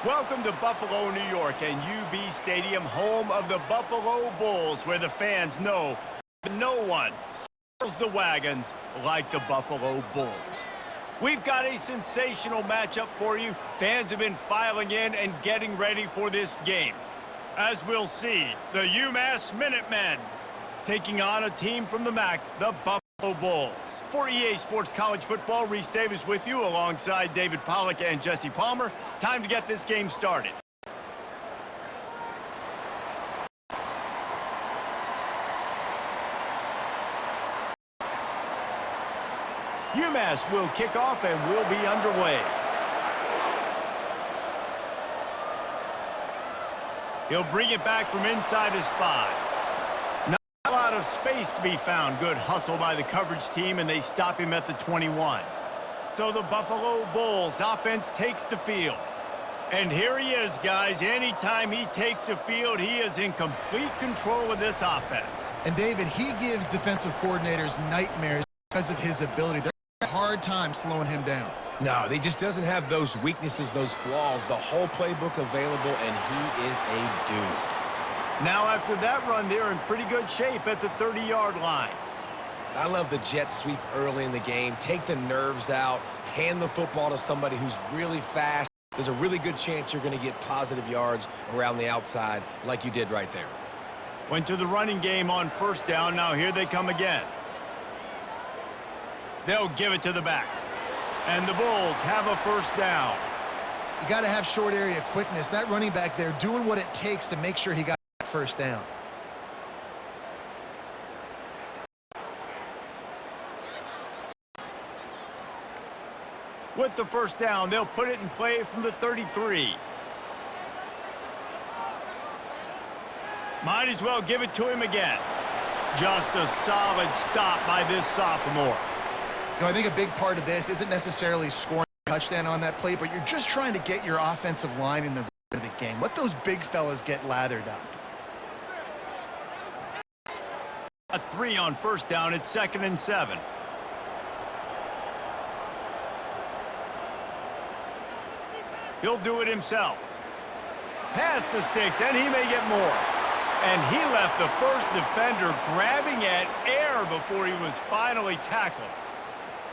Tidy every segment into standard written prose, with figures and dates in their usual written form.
Welcome to Buffalo, New York, and UB Stadium, home of the Buffalo Bulls, where the fans know no one circles the wagons like the Buffalo Bulls. We've got a sensational matchup for you. Fans have been filing in and getting ready for this game. As we'll see, the Umass Minutemen taking on a team from the MAC, the Buffalo Bulls. For EA Sports College Football, Reese Davis with you alongside David Pollack and Jesse Palmer. Time to get this game started. Umass will kick off and will be underway. He'll bring it back from inside his 5. A lot of space to be found. Good hustle by the coverage team, and they stop him at the 21. So the Buffalo Bulls offense takes the field. And here he is, guys. Anytime he takes the field, he is in complete control of this offense. And David, he gives defensive coordinators nightmares because of his ability. They're having a hard time slowing him down. No, he just doesn't have those weaknesses, those flaws, the whole playbook available, and he is a dude. Now, after that run, they're in pretty good shape at the 30-yard line. I love the jet sweep early in the game. Take the nerves out. Hand the football to somebody who's really fast. There's a really good chance you're going to get positive yards around the outside like you did right there. Went to the running game on first down. Now here they come again. They'll give it to the back. And the Bulls have a first down. You got to have short area quickness. That running back there doing what it takes to make sure he got first down. With the first down, they'll put it in play from the 33. Might as well give it to him again. Just a solid stop by this sophomore. You know, I think a big part of this isn't necessarily scoring a touchdown on that play, but you're just trying to get your offensive line in the rhythm of the game. Let those big fellas get lathered up. A 3 on first down. It's 2nd and 7. He'll do it himself. Pass the sticks, and he may get more. And he left the first defender grabbing at air before he was finally tackled.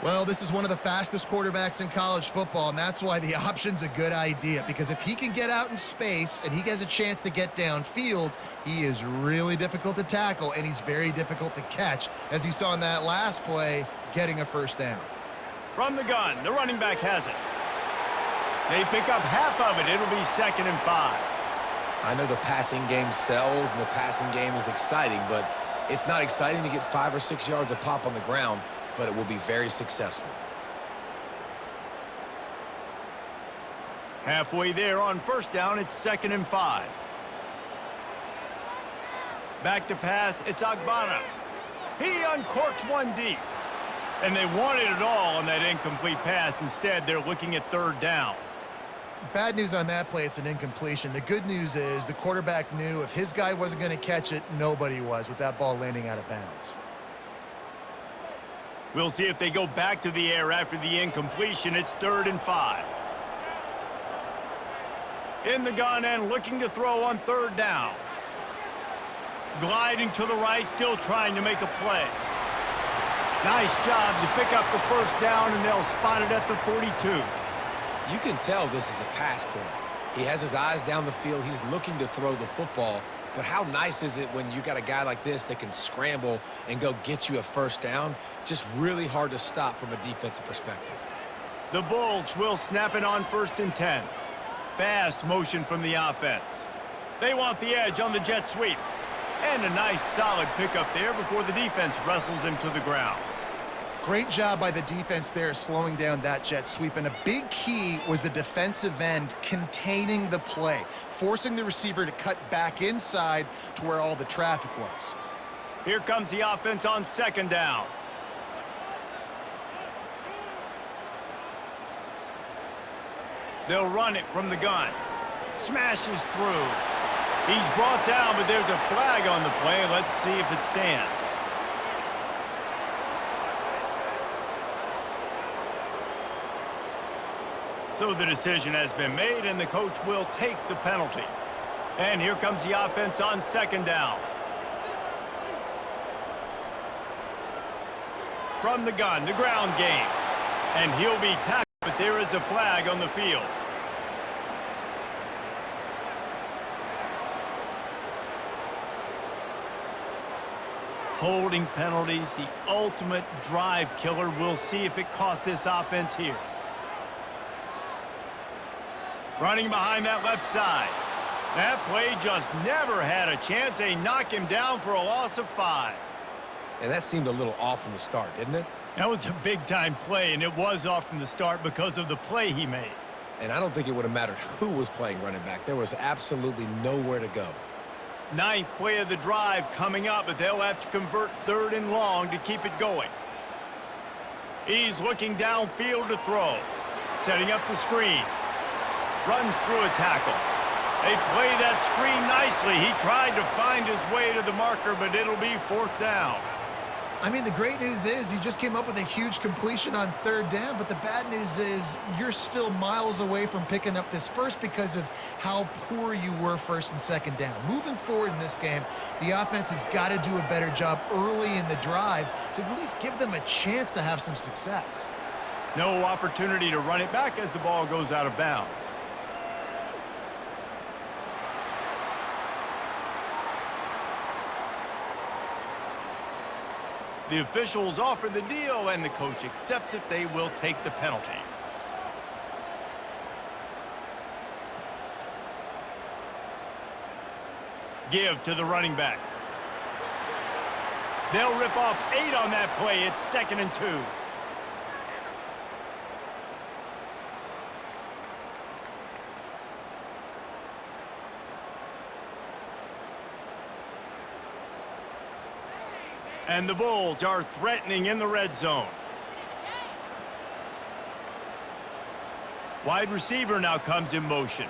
Well, this is one of the fastest quarterbacks in college football, and that's why the option's a good idea, because if he can get out in space and he has a chance to get downfield, he is really difficult to tackle, and he's very difficult to catch, as you saw in that last play, getting a first down. From the gun, the running back has it. They pick up half of it. It'll be 2nd and 5. I know the passing game sells and the passing game is exciting, but it's not exciting to get 5 or 6 yards a pop on the ground, but it will be very successful. Halfway there on first down, it's 2nd and 5. Back to pass, it's Agbana. He uncorks one deep. And they wanted it all on that incomplete pass. Instead, they're looking at 3rd down. Bad news on that play, it's an incompletion. The good news is the quarterback knew if his guy wasn't going to catch it, nobody was with that ball landing out of bounds. We'll see if they go back to the air after the incompletion. It's 3rd and 5. In the gun and looking to throw on 3rd down. Gliding to the right, still trying to make a play. Nice job to pick up the first down, and they'll spot it at the 42. You can tell this is a pass play. He has his eyes down the field. He's looking to throw the football. But how nice is it when you got a guy like this that can scramble and go get you a first down? It's just really hard to stop from a defensive perspective. The Bulls will snap it on 1st and 10. Fast motion from the offense. They want the edge on the jet sweep. And a nice solid pickup there before the defense wrestles him to the ground. Great job by the defense there slowing down that jet sweep. And a big key was the defensive end containing the play, forcing the receiver to cut back inside to where all the traffic was. Here comes the offense on 2nd down. They'll run it from the gun. Smashes through. He's brought down, but there's a flag on the play. Let's see if it stands. So the decision has been made, and the coach will take the penalty. And here comes the offense on second down. From the gun, the ground game. And he'll be tackled, but there is a flag on the field. Holding penalties, the ultimate drive killer. We'll see if it costs this offense here. Running behind that left side. That play just never had a chance. They knock him down for a loss of 5. And that seemed a little off from the start, didn't it? That was a big-time play, and it was off from the start because of the play he made. And I don't think it would have mattered who was playing running back. There was absolutely nowhere to go. 9th play of the drive coming up, but they'll have to convert 3rd and long to keep it going. He's looking downfield to throw. Setting up the screen. Runs through a tackle. They play that screen nicely. He tried to find his way to the marker, but it'll be 4th down. I mean, the great news is you just came up with a huge completion on 3rd down, but the bad news is you're still miles away from picking up this first because of how poor you were 1st and 2nd down. Moving forward in this game, the offense has got to do a better job early in the drive to at least give them a chance to have some success. No opportunity to run it back as the ball goes out of bounds. The officials offer the deal, and the coach accepts it. They will take the penalty. Give to the running back. They'll rip off 8 on that play. It's 2nd and 2. And the Bulls are threatening in the red zone. Wide receiver now comes in motion.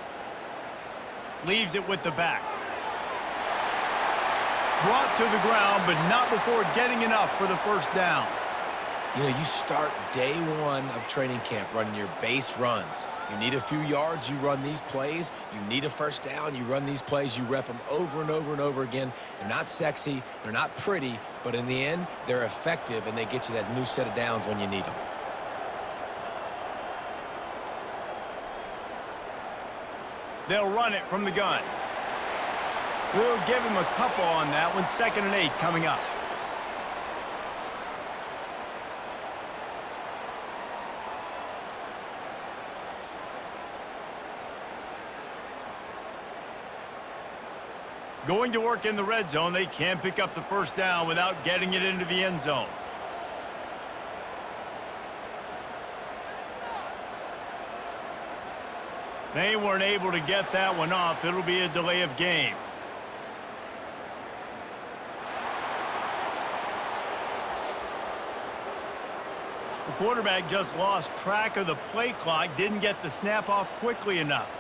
Leaves it with the back. Brought to the ground, but not before getting enough for the 1st down. You know, you start day 1 of training camp running your base runs. You need a few yards, you run these plays. You need a 1st down, you run these plays. You rep them over and over and over again. They're not sexy, they're not pretty, but in the end, they're effective, and they get you that new set of downs when you need them. They'll run it from the gun. We'll give him a couple on that one. 2nd and 8 coming up. Going to work in the red zone. They can't pick up the 1st down without getting it into the end zone. They weren't able to get that one off. It'll be a delay of game. The quarterback just lost track of the play clock, didn't get the snap off quickly enough.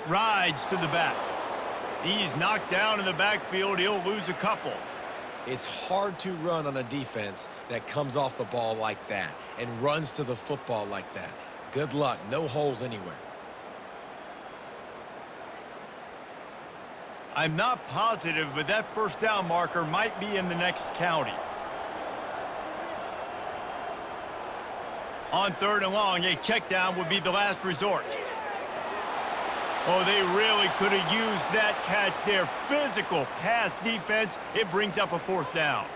Rides to the back. He's knocked down in the backfield. He'll lose a couple. It's hard to run on a defense that comes off the ball like that and runs to the football like that. Good luck. No holes anywhere. I'm not positive, but that 1st down marker might be in the next county. On 3rd and long, a check down would be the last resort. Oh, they really could have used that catch there. Physical pass defense. It brings up a 4th down.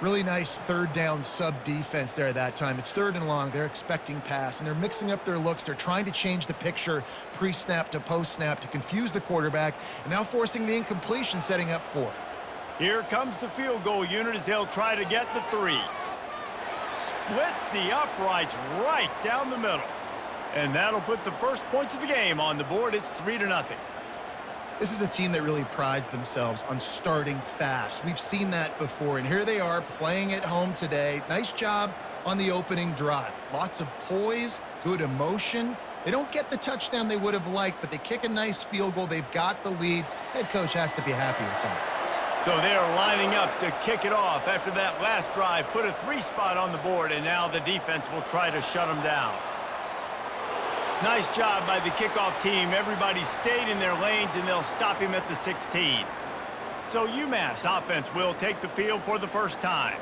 Really nice 3rd down sub-defense there that time. It's 3rd and long. They're expecting pass, and they're mixing up their looks. They're trying to change the picture pre-snap to post-snap to confuse the quarterback, and now forcing the incompletion, setting up 4th. Here comes the field goal unit as they'll try to get the 3. Splits the uprights right down the middle. And that'll put the first points of the game on the board. It's 3-0. This is a team that really prides themselves on starting fast. We've seen that before, and here they are playing at home today. Nice job on the opening drive. Lots of poise, good emotion. They don't get the touchdown they would have liked, but they kick a nice field goal. They've got the lead. Head coach has to be happy with that. So they're lining up to kick it off after that last drive. Put a 3-spot on the board, and now the defense will try to shut them down. Nice job by the kickoff team. Everybody stayed in their lanes, and they'll stop him at the 16. So Umass offense will take the field for the first time.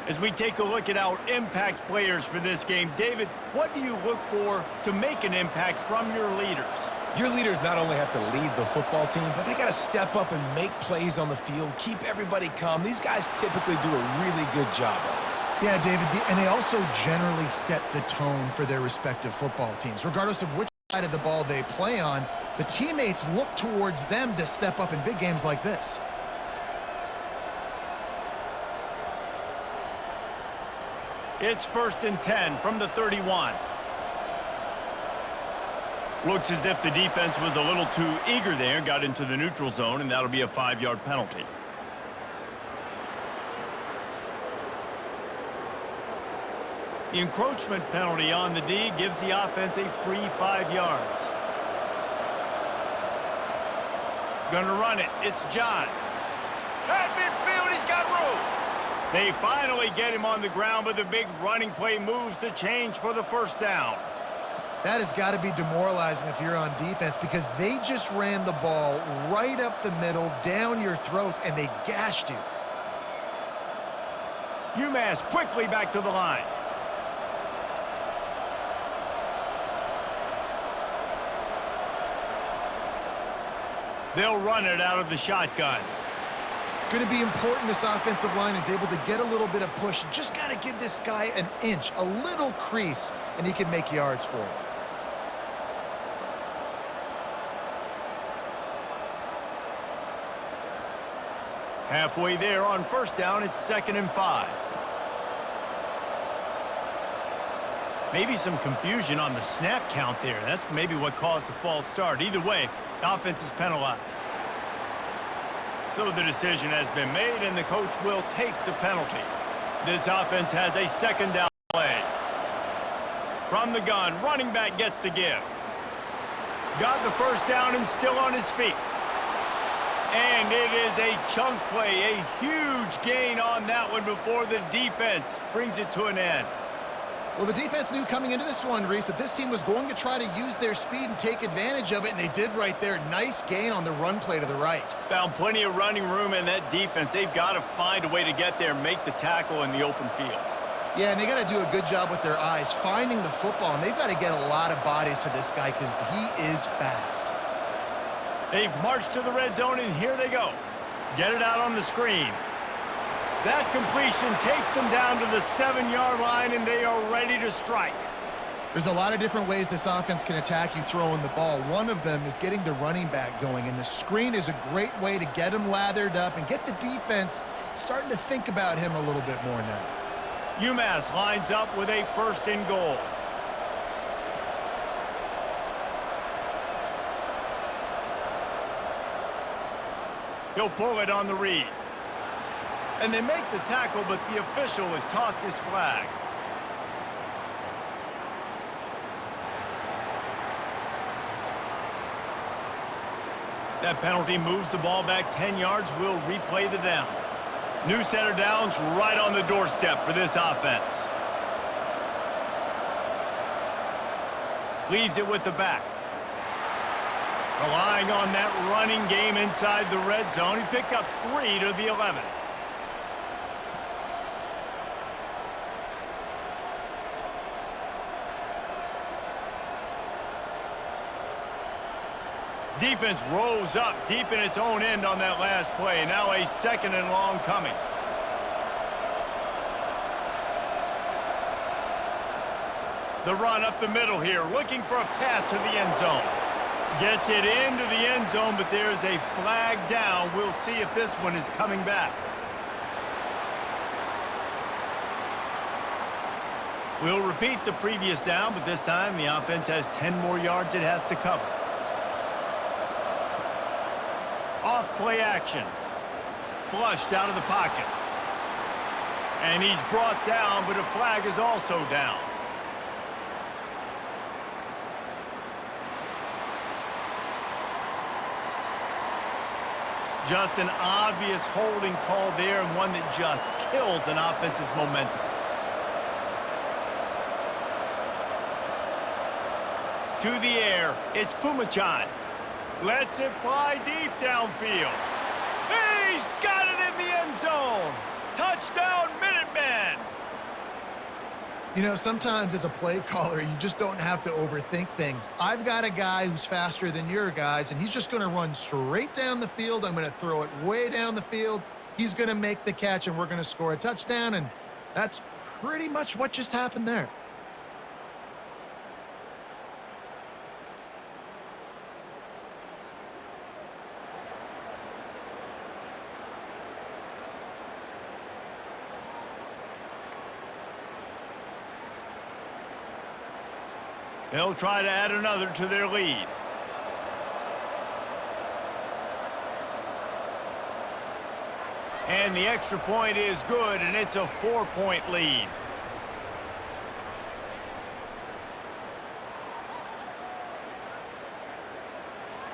As we take a look at our impact players for this game, David, what do you look for to make an impact from your leaders? Your leaders not only have to lead the football team, but they got to step up and make plays on the field, keep everybody calm. These guys typically do a really good job of it. Yeah, David, and they also generally set the tone for their respective football teams. Regardless of which side of the ball they play on, the teammates look towards them to step up in big games like this. It's 1st and 10 from the 31. Looks as if the defense was a little too eager there, got into the neutral zone, and that'll be a 5-yard penalty. The encroachment penalty on the D gives the offense a free 5 yards. Gonna run it. It's John. At midfield, he's got room. They finally get him on the ground, but the big running play moves the change for the first down. That has got to be demoralizing if you're on defense because they just ran the ball right up the middle, down your throats, and they gashed you. Umass quickly back to the line. They'll run it out of the shotgun. It's going to be important this offensive line is able to get a little bit of push. Just got to give this guy an inch, a little crease, and he can make yards for it. Halfway there on first down, it's 2nd and 5. Maybe some confusion on the snap count there. That's maybe what caused the false start. Either way, the offense is penalized. So the decision has been made, and the coach will take the penalty. This offense has a 2nd down play. From the gun, running back gets to give. Got the first down and still on his feet. And it is a chunk play, a huge gain on that one before the defense brings it to an end. Well, the defense knew coming into this one, Reese, that this team was going to try to use their speed and take advantage of it, and they did right there. Nice gain on the run play to the right. Found plenty of running room in that defense. They've got to find a way to get there and make the tackle in the open field. Yeah, and they got to do a good job with their eyes, finding the football, and they've got to get a lot of bodies to this guy because he is fast. They've marched to the red zone, and here they go. Get it out on the screen. That completion takes them down to the 7-yard line, and they are ready to strike. There's a lot of different ways this offense can attack you throwing the ball. One of them is getting the running back going, and the screen is a great way to get him lathered up and get the defense starting to think about him a little bit more now. Umass lines up with a 1st and goal. He'll pull it on the read. And they make the tackle, but the official has tossed his flag. That penalty moves the ball back 10 yards. We'll replay the down. New set of downs right on the doorstep for this offense. Leaves it with the back. Relying on that running game inside the red zone. He picked up 3 to the 11. Defense rose up deep in its own end on that last play. Now a 2nd and long coming. The run up the middle here, looking for a path to the end zone. Gets it into the end zone, but there's a flag down. We'll see if this one is coming back. We'll repeat the previous down, but this time the offense has 10 more yards it has to cover. Off play action. Flushed out of the pocket. And he's brought down, but a flag is also down. Just an obvious holding call there, and one that just kills an offense's momentum. To the air, it's Pumachan. Lets it fly deep downfield. He's got it in the end zone. Touchdown, Minutemen! You know, sometimes as a play caller, you just don't have to overthink things. I've got a guy who's faster than your guys, and he's just going to run straight down the field. I'm going to throw it way down the field. He's going to make the catch, and we're going to score a touchdown, and that's pretty much what just happened there. They'll try to add another to their lead. And the extra point is good, and it's a 4-point lead.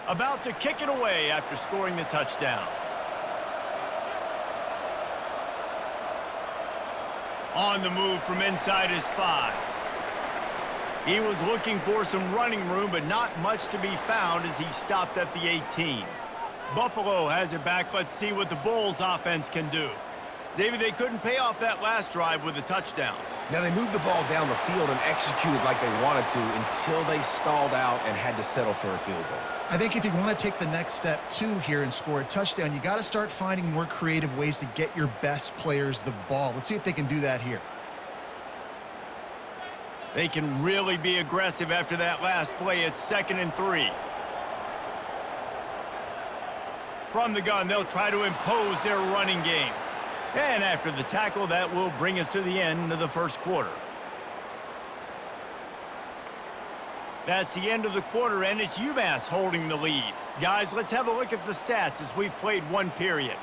About to kick it away after scoring the touchdown. On the move from inside his 5. He was looking for some running room, but not much to be found as he stopped at the 18. Buffalo has it back. Let's see what the Bulls offense can do. David, they couldn't pay off that last drive with a touchdown. Now, they moved the ball down the field and executed like they wanted to until they stalled out and had to settle for a field goal. I think if you want to take the next step, too, here and score a touchdown, you got to start finding more creative ways to get your best players the ball. Let's see if they can do that here. They can really be aggressive after that last play. It's 2nd and 3. From the gun, they'll try to impose their running game. And after the tackle, that will bring us to the end of the first quarter. That's the end of the quarter, and it's Umass holding the lead. Guys, let's have a look at the stats as we've played one period.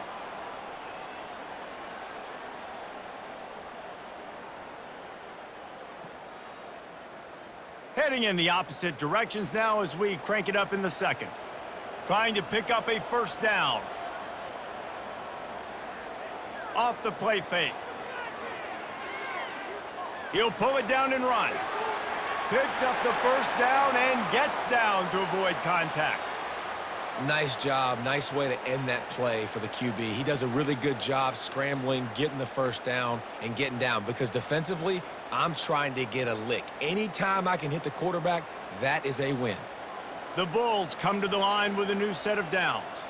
Heading in the opposite directions now as we crank it up in the second. Trying to pick up a first down. Off the play fake. He'll pull it down and run. Picks up the first down and gets down to avoid contact. Nice job. Nice way to end that play for the QB. He does a really good job scrambling, getting the first down, and getting down. Because defensively, I'm trying to get a lick. Anytime I can hit the quarterback, that is a win. The Bulls come to the line with a new set of downs.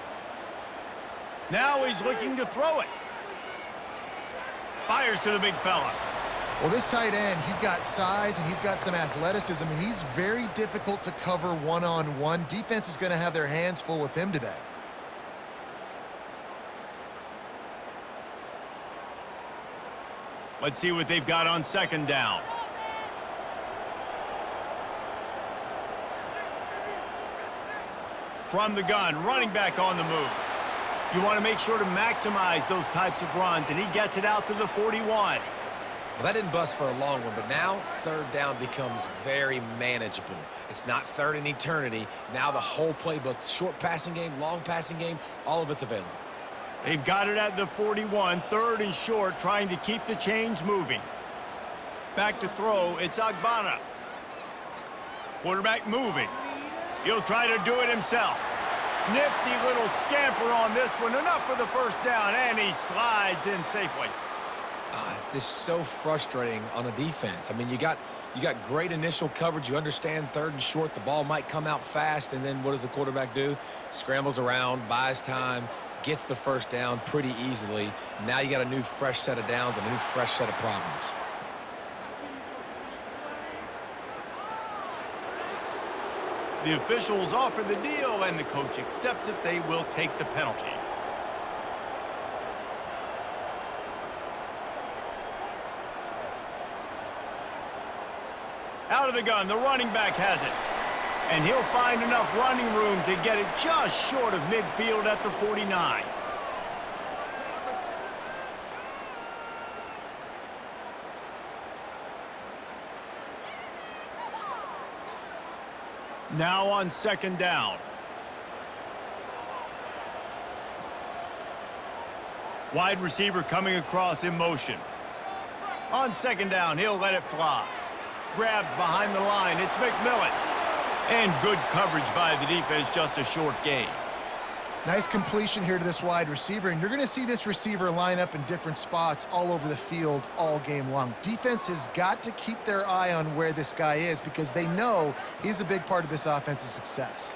Now he's looking to throw it. Fires to the big fella. Well, this tight end, he's got size and he's got some athleticism, and he's very difficult to cover one-on-one. Defense is going to have their hands full with him today. Let's see what they've got on 2nd down. From the gun, running back on the move. You want to make sure to maximize those types of runs, and he gets it out to the 41. Well, that didn't bust for a long one, but now 3rd down becomes very manageable. It's not 3rd in eternity. Now the whole playbook, short passing game, long passing game, all of it's available. They've got it at the 41, 3rd and short, trying to keep the chains moving. Back to throw, it's Agbana. Quarterback moving. He'll try to do it himself. Nifty little scamper on this one, enough for the first down, and he slides in safely. It's just so frustrating on a defense. I mean, you got great initial coverage. You understand 3rd and short, the ball might come out fast, and then what does the quarterback do? Scrambles around, buys time, gets the first down pretty easily. Now you got a new fresh set of downs and a new fresh set of problems. The officials offer the deal, and the coach accepts it. They will take the penalty. Out of the gun, the running back has it. And he'll find enough running room to get it just short of midfield at the 49. Now on 2nd down. Wide receiver coming across in motion. On second down, he'll let it fly. Grabbed behind the line, it's McMillan. And good coverage by the defense, just a short gain. Nice completion here to this wide receiver, and you're going to see this receiver line up in different spots all over the field all game long. Defense has got to keep their eye on where this guy is because they know he's a big part of this offense's success.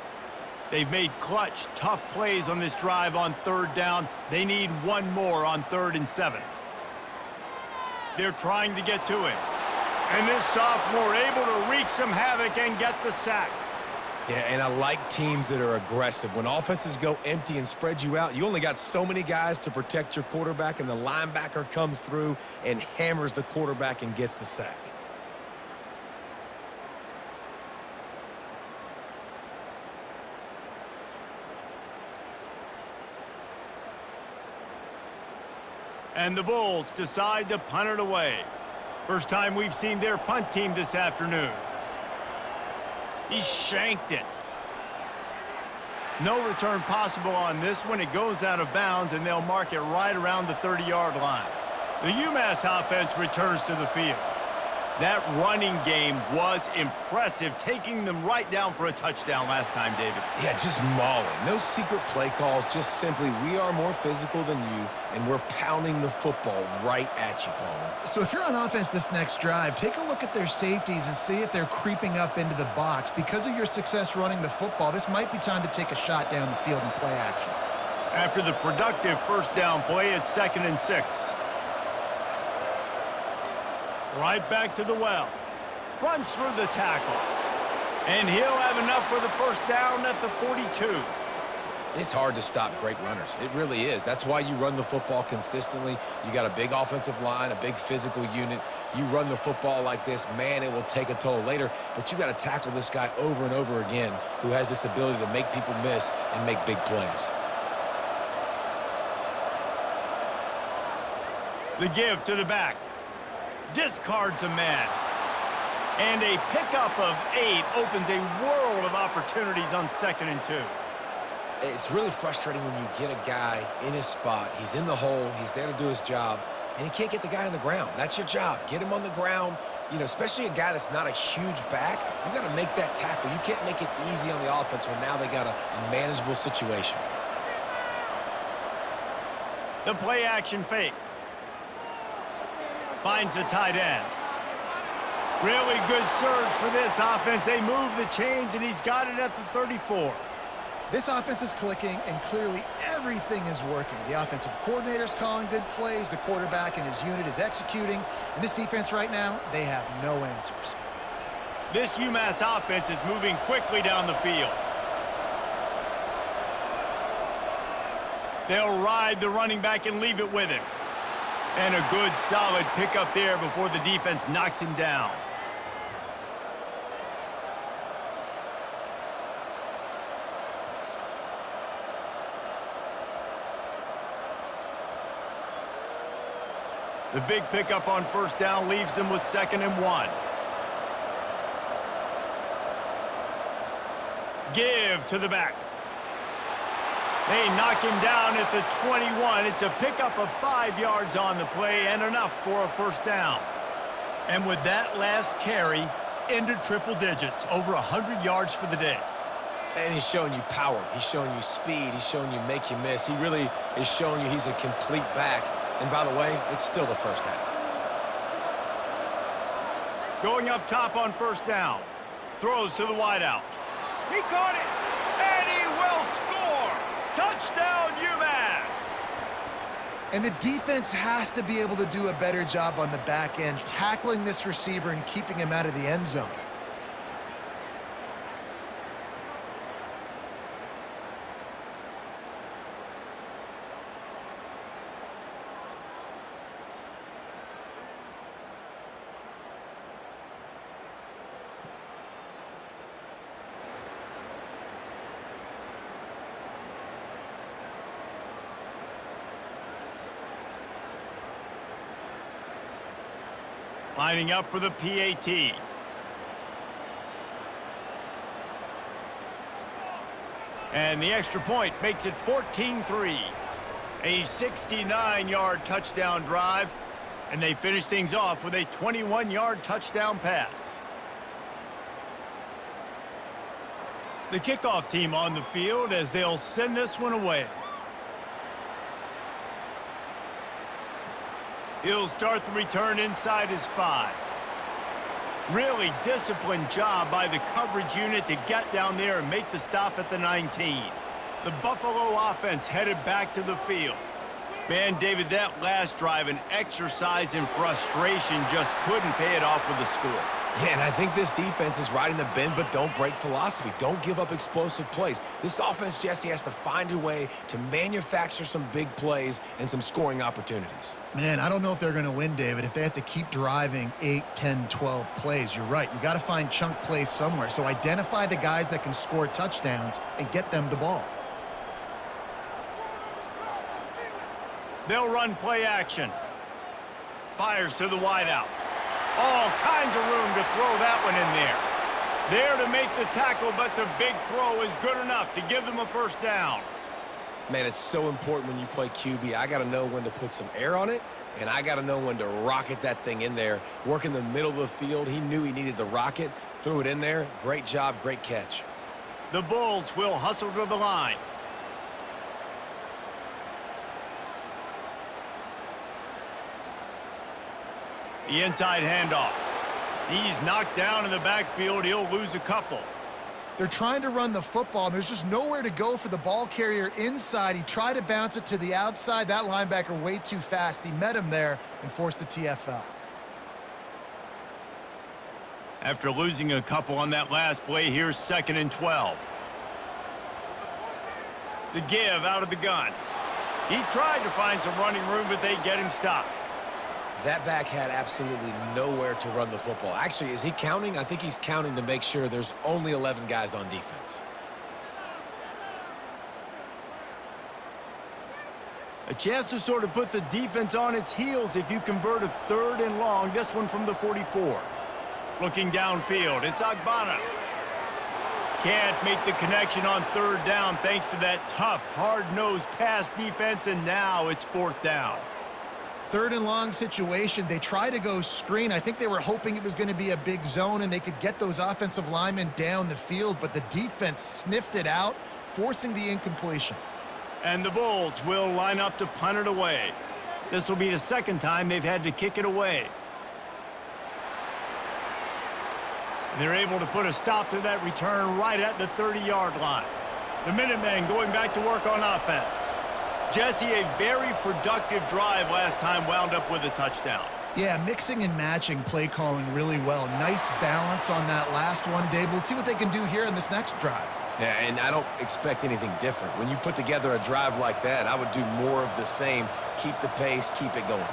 They've made clutch, tough plays on this drive on third down. They need one more on 3rd and 7. They're trying to get to him. And this sophomore able to wreak some havoc and get the sack. Yeah, and I like teams that are aggressive. When offenses go empty and spread you out, you only got so many guys to protect your quarterback, and the linebacker comes through and hammers the quarterback and gets the sack. And the Bulls decide to punt it away. First time we've seen their punt team this afternoon. He shanked it. No return possible on this one. It goes out of bounds, and they'll mark it right around the 30-yard line. The Umass offense returns to the field. That running game was impressive, taking them right down for a touchdown last time, David. Yeah, just mauling. No secret play calls, just simply we are more physical than you, and we're pounding the football right at you, Palmer. So if you're on offense this next drive, take a look at their safeties and see if they're creeping up into the box. Because of your success running the football, this might be time to take a shot down the field and play action. After the productive first down play, it's 2nd and 6. Right back to the well. Runs through the tackle. And he'll have enough for the first down at the 42. It's hard to stop great runners. It really is. That's why you run the football consistently. You got a big offensive line, a big physical unit. You run the football like this, man, it will take a toll later. But you got to tackle this guy over and over again who has this ability to make people miss and make big plays. The give to the back. Discards a man. And a pickup of 8 opens a world of opportunities on 2nd and 2. It's really frustrating when you get a guy in his spot. He's in the hole. He's there to do his job. And he can't get the guy on the ground. That's your job. Get him on the ground. You know, especially a guy that's not a huge back. You got to make that tackle. You can't make it easy on the offense when now they got a manageable situation. The play action fake. Finds the tight end. Really good surge for this offense. They move the chains, and he's got it at the 34. This offense is clicking, and clearly everything is working. The offensive coordinator's calling good plays. The quarterback and his unit is executing. And this defense right now, they have no answers. This UMass offense is moving quickly down the field. They'll ride the running back and leave it with him. And a good, solid pickup there before the defense knocks him down. The big pickup on first down leaves them with 2nd and 1. Give to the back. They knock him down at the 21. It's a pickup of 5 yards on the play and enough for a first down. And with that last carry, into triple digits, over 100 yards for the day. And he's showing you power. He's showing you speed. He's showing you make you miss. He really is showing you he's a complete back. And by the way, it's still the first half. Going up top on first down. Throws to the wideout. He caught it, and he will score. Touchdown, UMass. And the defense has to be able to do a better job on the back end, tackling this receiver and keeping him out of the end zone. Lining up for the PAT. And the extra point makes it 14-3. A 69-yard touchdown drive, and they finish things off with a 21-yard touchdown pass. The kickoff team on the field as they'll send this one away. He'll start the return inside his 5. Really disciplined job by the coverage unit to get down there and make the stop at the 19. The Buffalo offense headed back to the field. Man, David, that last drive, an exercise in frustration, just couldn't pay it off with the score. Yeah, and I think this defense is riding the bend but don't break philosophy. Don't give up explosive plays. This offense, Jesse, has to find a way to manufacture some big plays and some scoring opportunities. Man, I don't know if they're going to win, David, if they have to keep driving 8, 10, 12 plays. You're right. You got to find chunk plays somewhere. So identify the guys that can score touchdowns and get them the ball. They'll run play action. Fires to the wideout. All kinds of room to throw that one in there. There to make the tackle, but the big throw is good enough to give them a first down. Man, it's so important when you play QB. I got to know when to put some air on it, and I got to know when to rocket that thing in there. Work in the middle of the field. He knew he needed the rocket, threw it in there. Great job, great catch. The Bulls will hustle to the line. The inside handoff. He's knocked down in the backfield. He'll lose a couple. They're trying to run the football, and there's just nowhere to go for the ball carrier inside. He tried to bounce it to the outside. That linebacker way too fast. He met him there and forced the TFL. After losing a couple on that last play, here's 2nd and 12. The give out of the gun. He tried to find some running room, but they get him stopped. That back had absolutely nowhere to run the football. Actually, is he counting? I think he's counting to make sure there's only 11 guys on defense. A chance to sort of put the defense on its heels if you convert a 3rd and long. This one from the 44. Looking downfield, it's Agbana. Can't make the connection on 3rd down thanks to that tough, hard-nosed pass defense, and now it's 4th down. 3rd and long situation. They try to go screen. I think they were hoping it was going to be a big zone and they could get those offensive linemen down the field, but the defense sniffed it out, forcing the incompletion. And the Bulls will line up to punt it away. This will be the 2nd time they've had to kick it away. They're able to put a stop to that return right at the 30-yard line. The Minutemen going back to work on offense. Jesse, a very productive drive last time wound up with a touchdown. Yeah, mixing and matching play calling really well. Nice balance on that last one, Dave. Let's see what they can do here in this next drive. Yeah, and I don't expect anything different. When you put together a drive like that, I would do more of the same. Keep the pace, keep it going.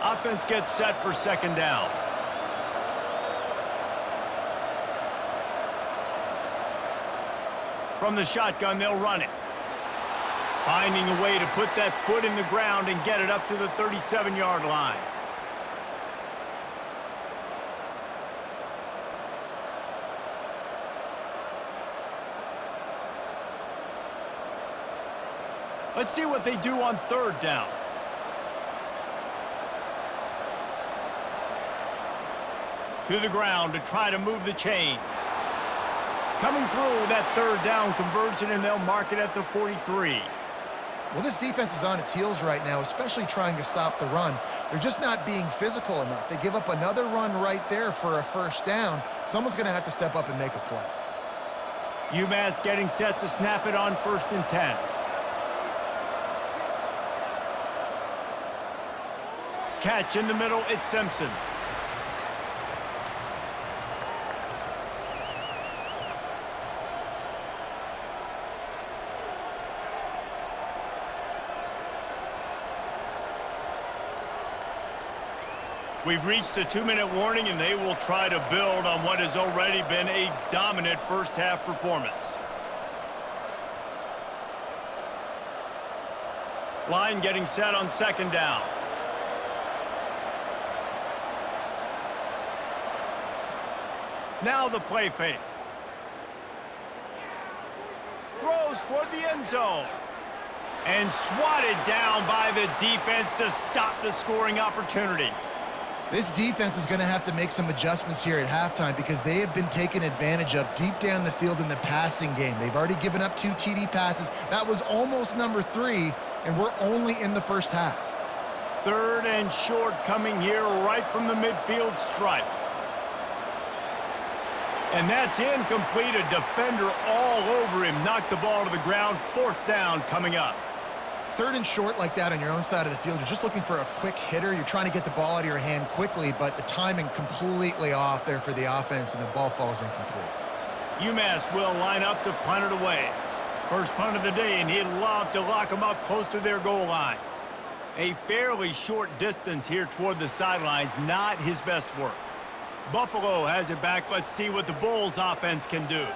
Offense gets set for 2nd down. From the shotgun, they'll run it. Finding a way to put that foot in the ground and get it up to the 37-yard line. Let's see what they do on 3rd down. To the ground to try to move the chains. Coming through with that 3rd down conversion, and they'll mark it at the 43. Well, this defense is on its heels right now, especially trying to stop the run. They're just not being physical enough. They give up another run right there for a 1st down. Someone's going to have to step up and make a play. Umass getting set to snap it on 1st and 10. Catch in the middle, it's Simpson. We've reached the 2-minute warning, and they will try to build on what has already been a dominant first-half performance. Line getting set on 2nd down. Now the play fake. throws toward the end zone. And swatted down by the defense to stop the scoring opportunity. This defense is going to have to make some adjustments here at halftime because they have been taken advantage of deep down the field in the passing game. They've already given up 2 TD passes. That was almost number 3, and we're only in the first half. 3rd and short coming here right from the midfield stripe. And that's incomplete. A defender all over him. Knocked the ball to the ground. 4th down coming up. 3rd and short like that on your own side of the field. You're just looking for a quick hitter. You're trying to get the ball out of your hand quickly, but the timing completely off there for the offense, and the ball falls incomplete. Umass will line up to punt it away. First punt of the day, and he'd love to lock them up close to their goal line. A fairly short distance here toward the sidelines, not his best work. Buffalo has it back. Let's see what the Bulls offense can do.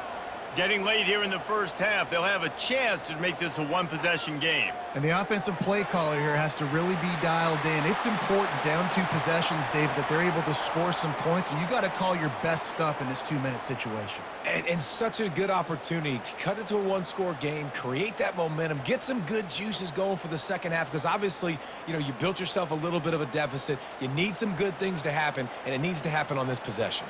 Getting late here in the first half, they'll have a chance to make this a one-possession game. And the offensive play caller here has to really be dialed in. It's important down 2 possessions, David, that they're able to score some points. So you got to call your best stuff in this 2-minute situation. And such a good opportunity to cut it to a 1-score game, create that momentum, get some good juices going for the second half, because obviously, you know, you built yourself a little bit of a deficit. You need some good things to happen, and it needs to happen on this possession.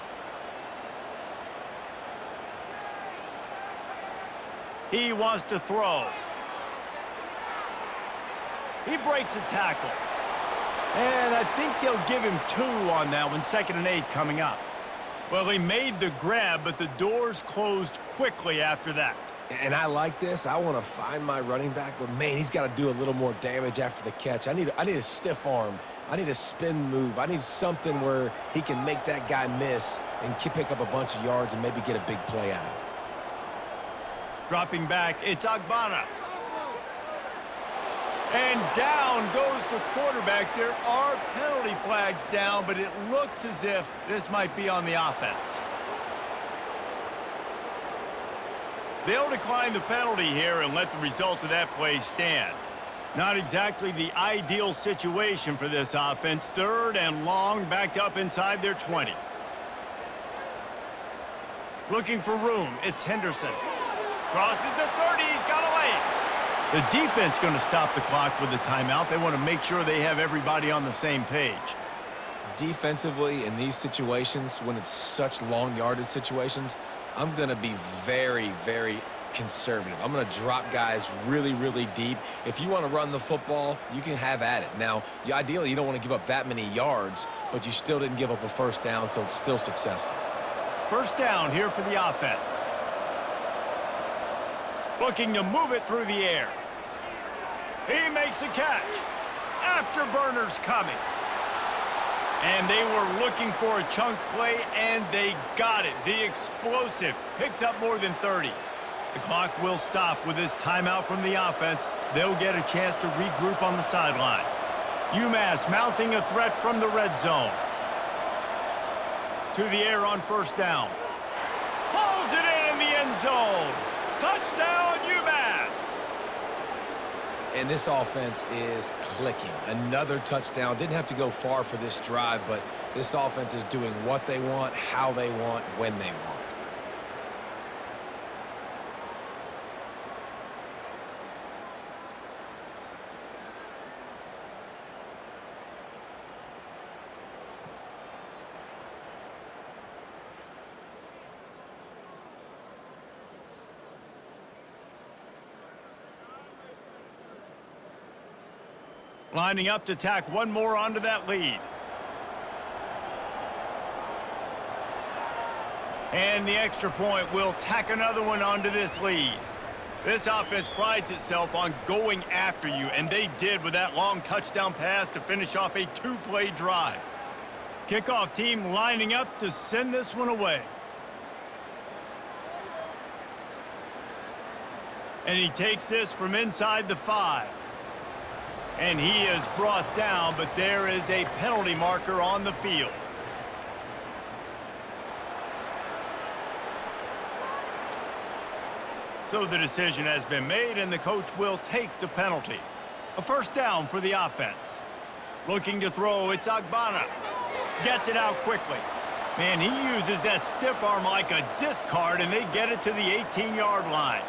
He wants to throw. He breaks a tackle. And I think they'll give him 2 on that one. 2nd and 8 coming up. Well, he made the grab, but the doors closed quickly after that. And I like this. I want to find my running back, but, man, he's got to do a little more damage after the catch. I need a stiff arm. I need a spin move. I need something where he can make that guy miss and pick up a bunch of yards and maybe get a big play out of it. Dropping back, it's Agbana. And down goes the quarterback. There are penalty flags down, but it looks as if this might be on the offense. They'll decline the penalty here and let the result of that play stand. Not exactly the ideal situation for this offense. 3rd and long, backed up inside their 20. Looking for room, it's Henderson. Crosses the 30, he's got away. The defense going to stop the clock with a timeout. They want to make sure they have everybody on the same page. Defensively, in these situations, when it's such long yardage situations, I'm going to be very, very conservative. I'm going to drop guys really, really deep. If you want to run the football, you can have at it. Now, ideally, you don't want to give up that many yards, but you still didn't give up a 1st down, so it's still successful. 1st down here for the offense. Looking to move it through the air. He makes a catch. Afterburners coming. And they were looking for a chunk play, and they got it. The explosive picks up more than 30. The clock will stop with this timeout from the offense. They'll get a chance to regroup on the sideline. Umass mounting a threat from the red zone. To the air on 1st down. Pulls it in the end zone. Touchdown, Umass! And this offense is clicking. Another touchdown. Didn't have to go far for this drive, but this offense is doing what they want, how they want, when they want. Lining up to tack one more onto that lead. And the extra point will tack another one onto this lead. This offense prides itself on going after you, and they did with that long touchdown pass to finish off a 2-play drive. Kickoff team lining up to send this one away. And he takes this from inside the 5. And he is brought down, but there is a penalty marker on the field. So the decision has been made, and the coach will take the penalty. A 1st down for the offense. Looking to throw, it's Agbana. Gets it out quickly. Man, he uses that stiff arm like a discard, and they get it to the 18-yard line.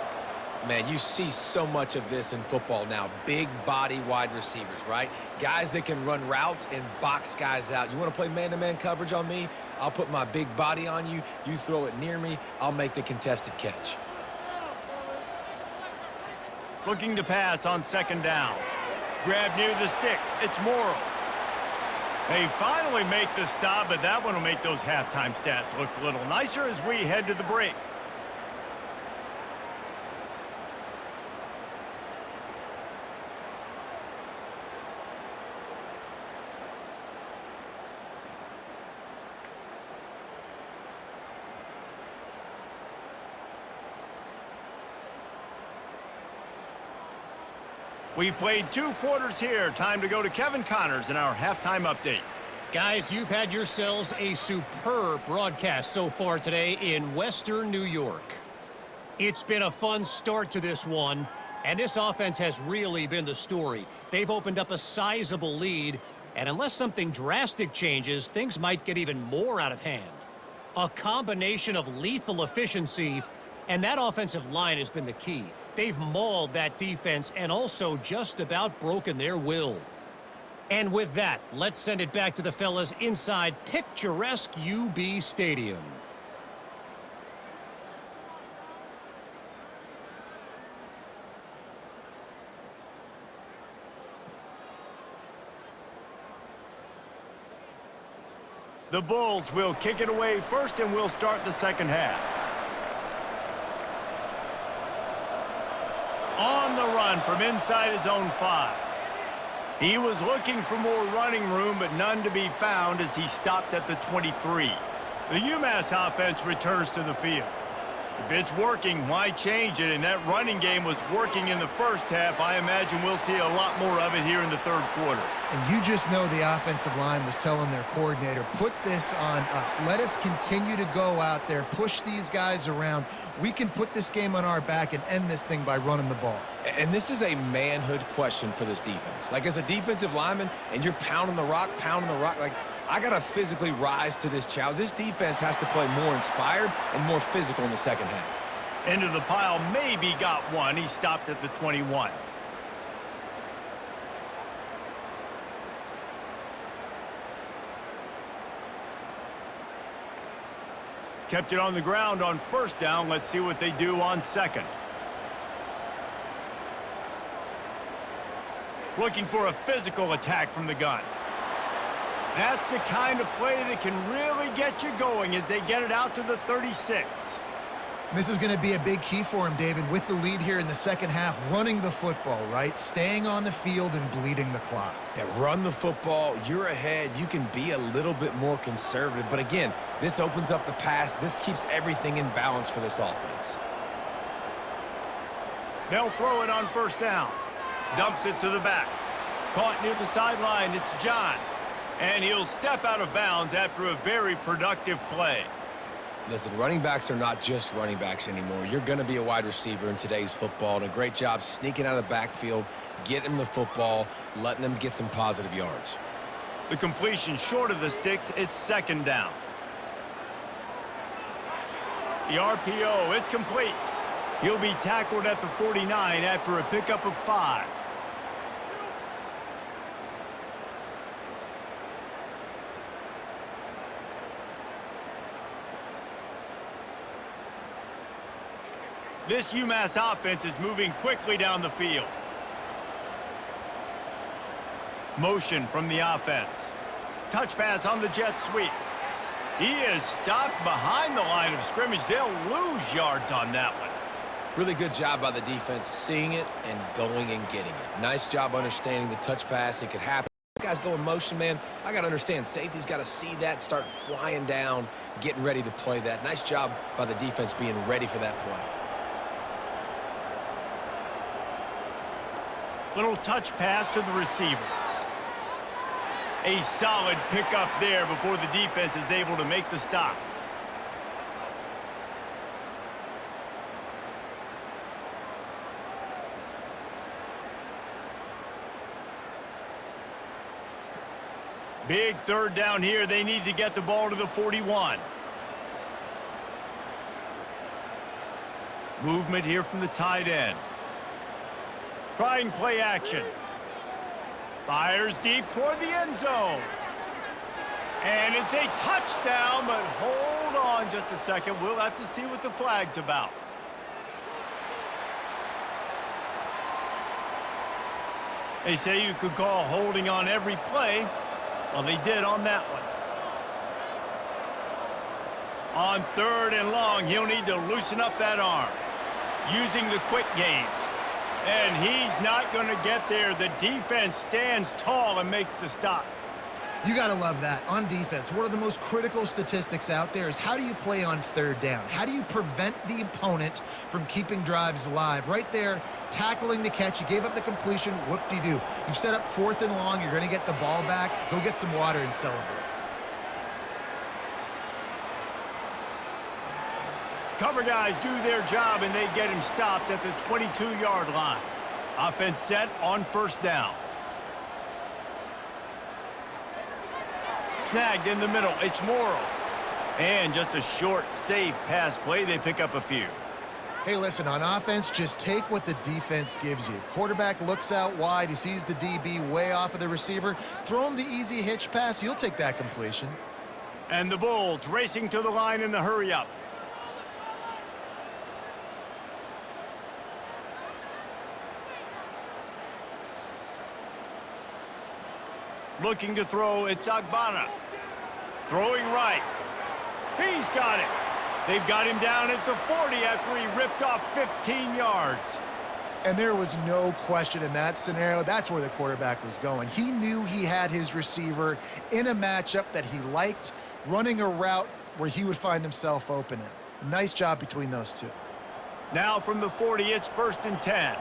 Man, you see so much of this in football now. Big body wide receivers, right? Guys that can run routes and box guys out. You want to play man-to-man coverage on me? I'll put my big body on you. You throw it near me, I'll make the contested catch. Looking to pass on second down. Grab near the sticks. It's Morrow. They finally make the stop, but that one will make those halftime stats look a little nicer as we head to the break. We've played 2 quarters here. Time to go to Kevin Connors in our halftime update. Guys, you've had yourselves a superb broadcast so far today in Western New York. It's been a fun start to this one, and this offense has really been the story. They've opened up a sizable lead, and unless something drastic changes, things might get even more out of hand. A combination of lethal efficiency, and that offensive line has been the key. They've mauled that defense and also just about broken their will. And with that, let's send it back to the fellas inside picturesque UB Stadium. The Bulls will kick it away first, and we'll start the second half. On the run from inside his own 5. He was looking for more running room, but none to be found as he stopped at the 23. The Umass offense returns to the field. If it's working, why change it? And that running game was working in the first half. I imagine we'll see a lot more of it here in the third quarter. And you just know the offensive line was telling their coordinator, put this on us. Let us continue to go out there, push these guys around. We can put this game on our back and end this thing by running the ball. And this is a manhood question for this defense. Like, as a defensive lineman, and you're pounding the rock, like, I got to physically rise to this challenge. This defense has to play more inspired and more physical in the second half. Into the pile, maybe got one. He stopped at the 21. Kept it on the ground on first down. Let's see what they do on second. Looking for a physical attack from the gun. That's the kind of play that can really get you going as they get it out to the 36. This is going to be a big key for him, David, with the lead here in the second half, running the football, right? Staying on the field and bleeding the clock. Yeah, run the football. You're ahead. You can be a little bit more conservative. But again, this opens up the pass. This keeps everything in balance for this offense. They'll throw it on first down. Dumps it to the back. Caught near the sideline. It's John. And he'll step out of bounds after a very productive play. Listen, running backs are not just running backs anymore. You're going to be a wide receiver in today's football, and a great job sneaking out of the backfield, getting the football, letting them get some positive yards. The completion short of the sticks, it's second down. The RPO, it's complete. He'll be tackled at the 49 after a pickup of 5. This UMass offense is moving quickly down the field. Motion from the offense. Touch pass on the jet sweep. He is stopped behind the line of scrimmage. They'll lose yards on that one. Really good job by the defense, seeing it and going and getting it. Nice job understanding the touch pass. It could happen. Guys go in motion, man. I got to understand, safety's got to see that, start flying down, getting ready to play that. Nice job by the defense being ready for that play. Little touch pass to the receiver. A solid pickup there before the defense is able to make the stop. Big third down here. They need to get the ball to the 41. Movement here from the tight end. Trying play action. Fires deep toward the end zone. And it's a touchdown, but hold on just a second. We'll have to see what the flag's about. They say you could call holding on every play. Well, they did on that one. On 3rd and long, he'll need to loosen up that arm. Using the quick game. And he's not going to get there. The defense stands tall and makes the stop. You got to love that. On defense, one of the most critical statistics out there is how do you play on 3rd down? How do you prevent the opponent from keeping drives alive? Right there, tackling the catch. You gave up the completion. Whoop-de-doo. You've set up 4th and long. You're going to get the ball back. Go get some water and celebrate. Cover guys do their job, and they get him stopped at the 22-yard line. Offense set on 1st down. Snagged in the middle. It's Morrow. And just a short, safe pass play. They pick up a few. Hey, listen, on offense, just take what the defense gives you. Quarterback looks out wide. He sees the DB way off of the receiver. Throw him the easy hitch pass. You'll take that completion. And the Bulls racing to the line in the hurry-up. Looking to throw, it's Agbana. Throwing right. He's got it. They've got him down at the 40 after he ripped off 15 yards. And there was no question in that scenario. That's where the quarterback was going. He knew he had his receiver in a matchup that he liked, running a route where he would find himself open. Nice job between those two. Now from the 40, it's 1st and 10.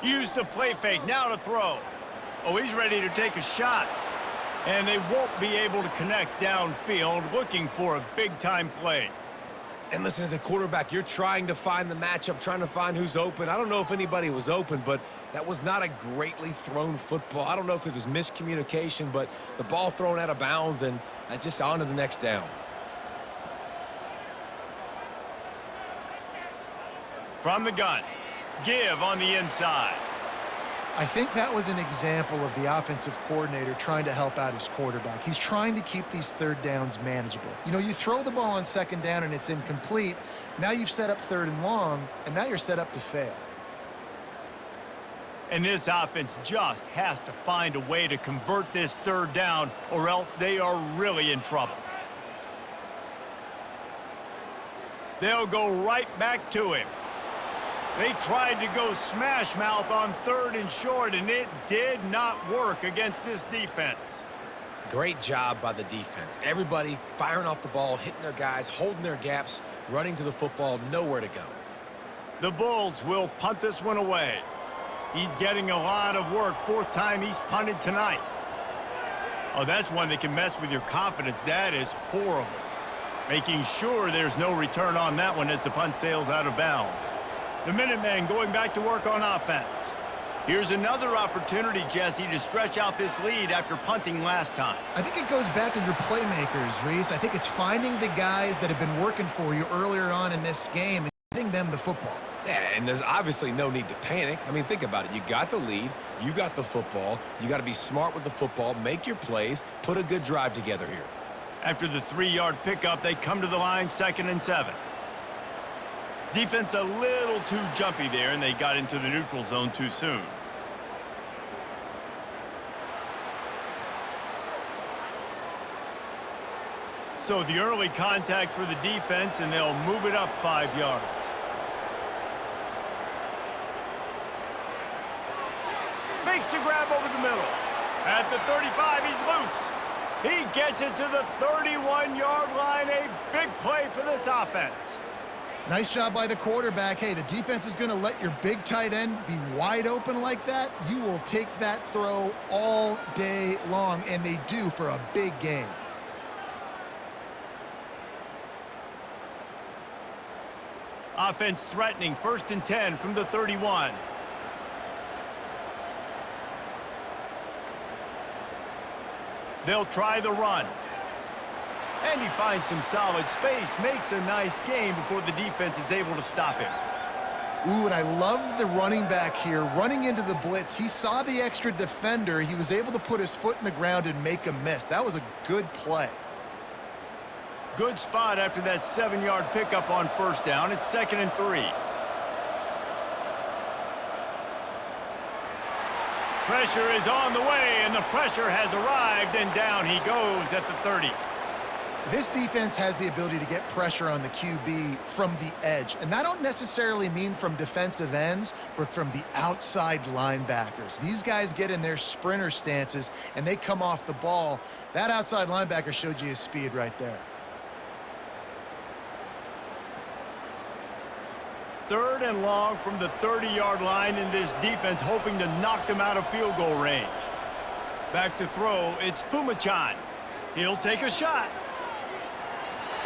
Use the play fake, now to throw. Oh, he's ready to take a shot. And they won't be able to connect downfield, looking for a big-time play. And listen, as a quarterback, you're trying to find the matchup, trying to find who's open. I don't know if anybody was open, but that was not a greatly thrown football. I don't know if it was miscommunication, but the ball thrown out of bounds and just on to the next down. From the gun. Give on the inside. I think that was an example of the offensive coordinator trying to help out his quarterback. He's trying to keep these 3rd downs manageable. You know, you throw the ball on 2nd down and it's incomplete. Now you've set up 3rd and long, and now you're set up to fail. And this offense just has to find a way to convert this 3rd down, or else they are really in trouble. They'll go right back to him. They tried to go smash mouth on 3rd and short, and it did not work against this defense. Great job by the defense. Everybody firing off the ball, hitting their guys, holding their gaps, running to the football, nowhere to go. The Bulls will punt this one away. He's getting a lot of work. 4th time he's punted tonight. Oh, that's one that can mess with your confidence. That is horrible. Making sure there's no return on that one as the punt sails out of bounds. The Minutemen going back to work on offense. Here's another opportunity, Jesse, to stretch out this lead after punting last time. I think it goes back to your playmakers, Reese. I think it's finding the guys that have been working for you earlier on in this game and getting them the football. Yeah, and there's obviously no need to panic. I mean, think about it. You got the lead. You got the football. You got to be smart with the football, make your plays, put a good drive together here. After the 3-yard pickup, they come to the line 2nd and 7. Defense a little too jumpy there, and they got into the neutral zone too soon. So the early contact for the defense, and they'll move it up 5 yards. Makes a grab over the middle. At the 35, he's loose. He gets it to the 31-yard line. A big play for this offense. Nice job by the quarterback. Hey, the defense is going to let your big tight end be wide open like that. You will take that throw all day long, and they do for a big gain. Offense threatening, 1st and 10 from the 31. They'll try the run. And he finds some solid space, makes a nice gain before the defense is able to stop him. Ooh, and I love the running back here. Running into the blitz, he saw the extra defender. He was able to put his foot in the ground and make a miss. That was a good play. Good spot after that 7-yard pickup on first down. It's 2nd and 3. Pressure is on the way, and the pressure has arrived, and down he goes at the 30. This defense has the ability to get pressure on the QB from the edge, and that don't necessarily mean from defensive ends, but from the outside linebackers. These guys get in their sprinter stances, and they come off the ball. That outside linebacker showed you his speed right there. 3rd and long from the 30-yard line, in this defense hoping to knock them out of field goal range. Back to throw, it's Pumachan. He'll take a shot.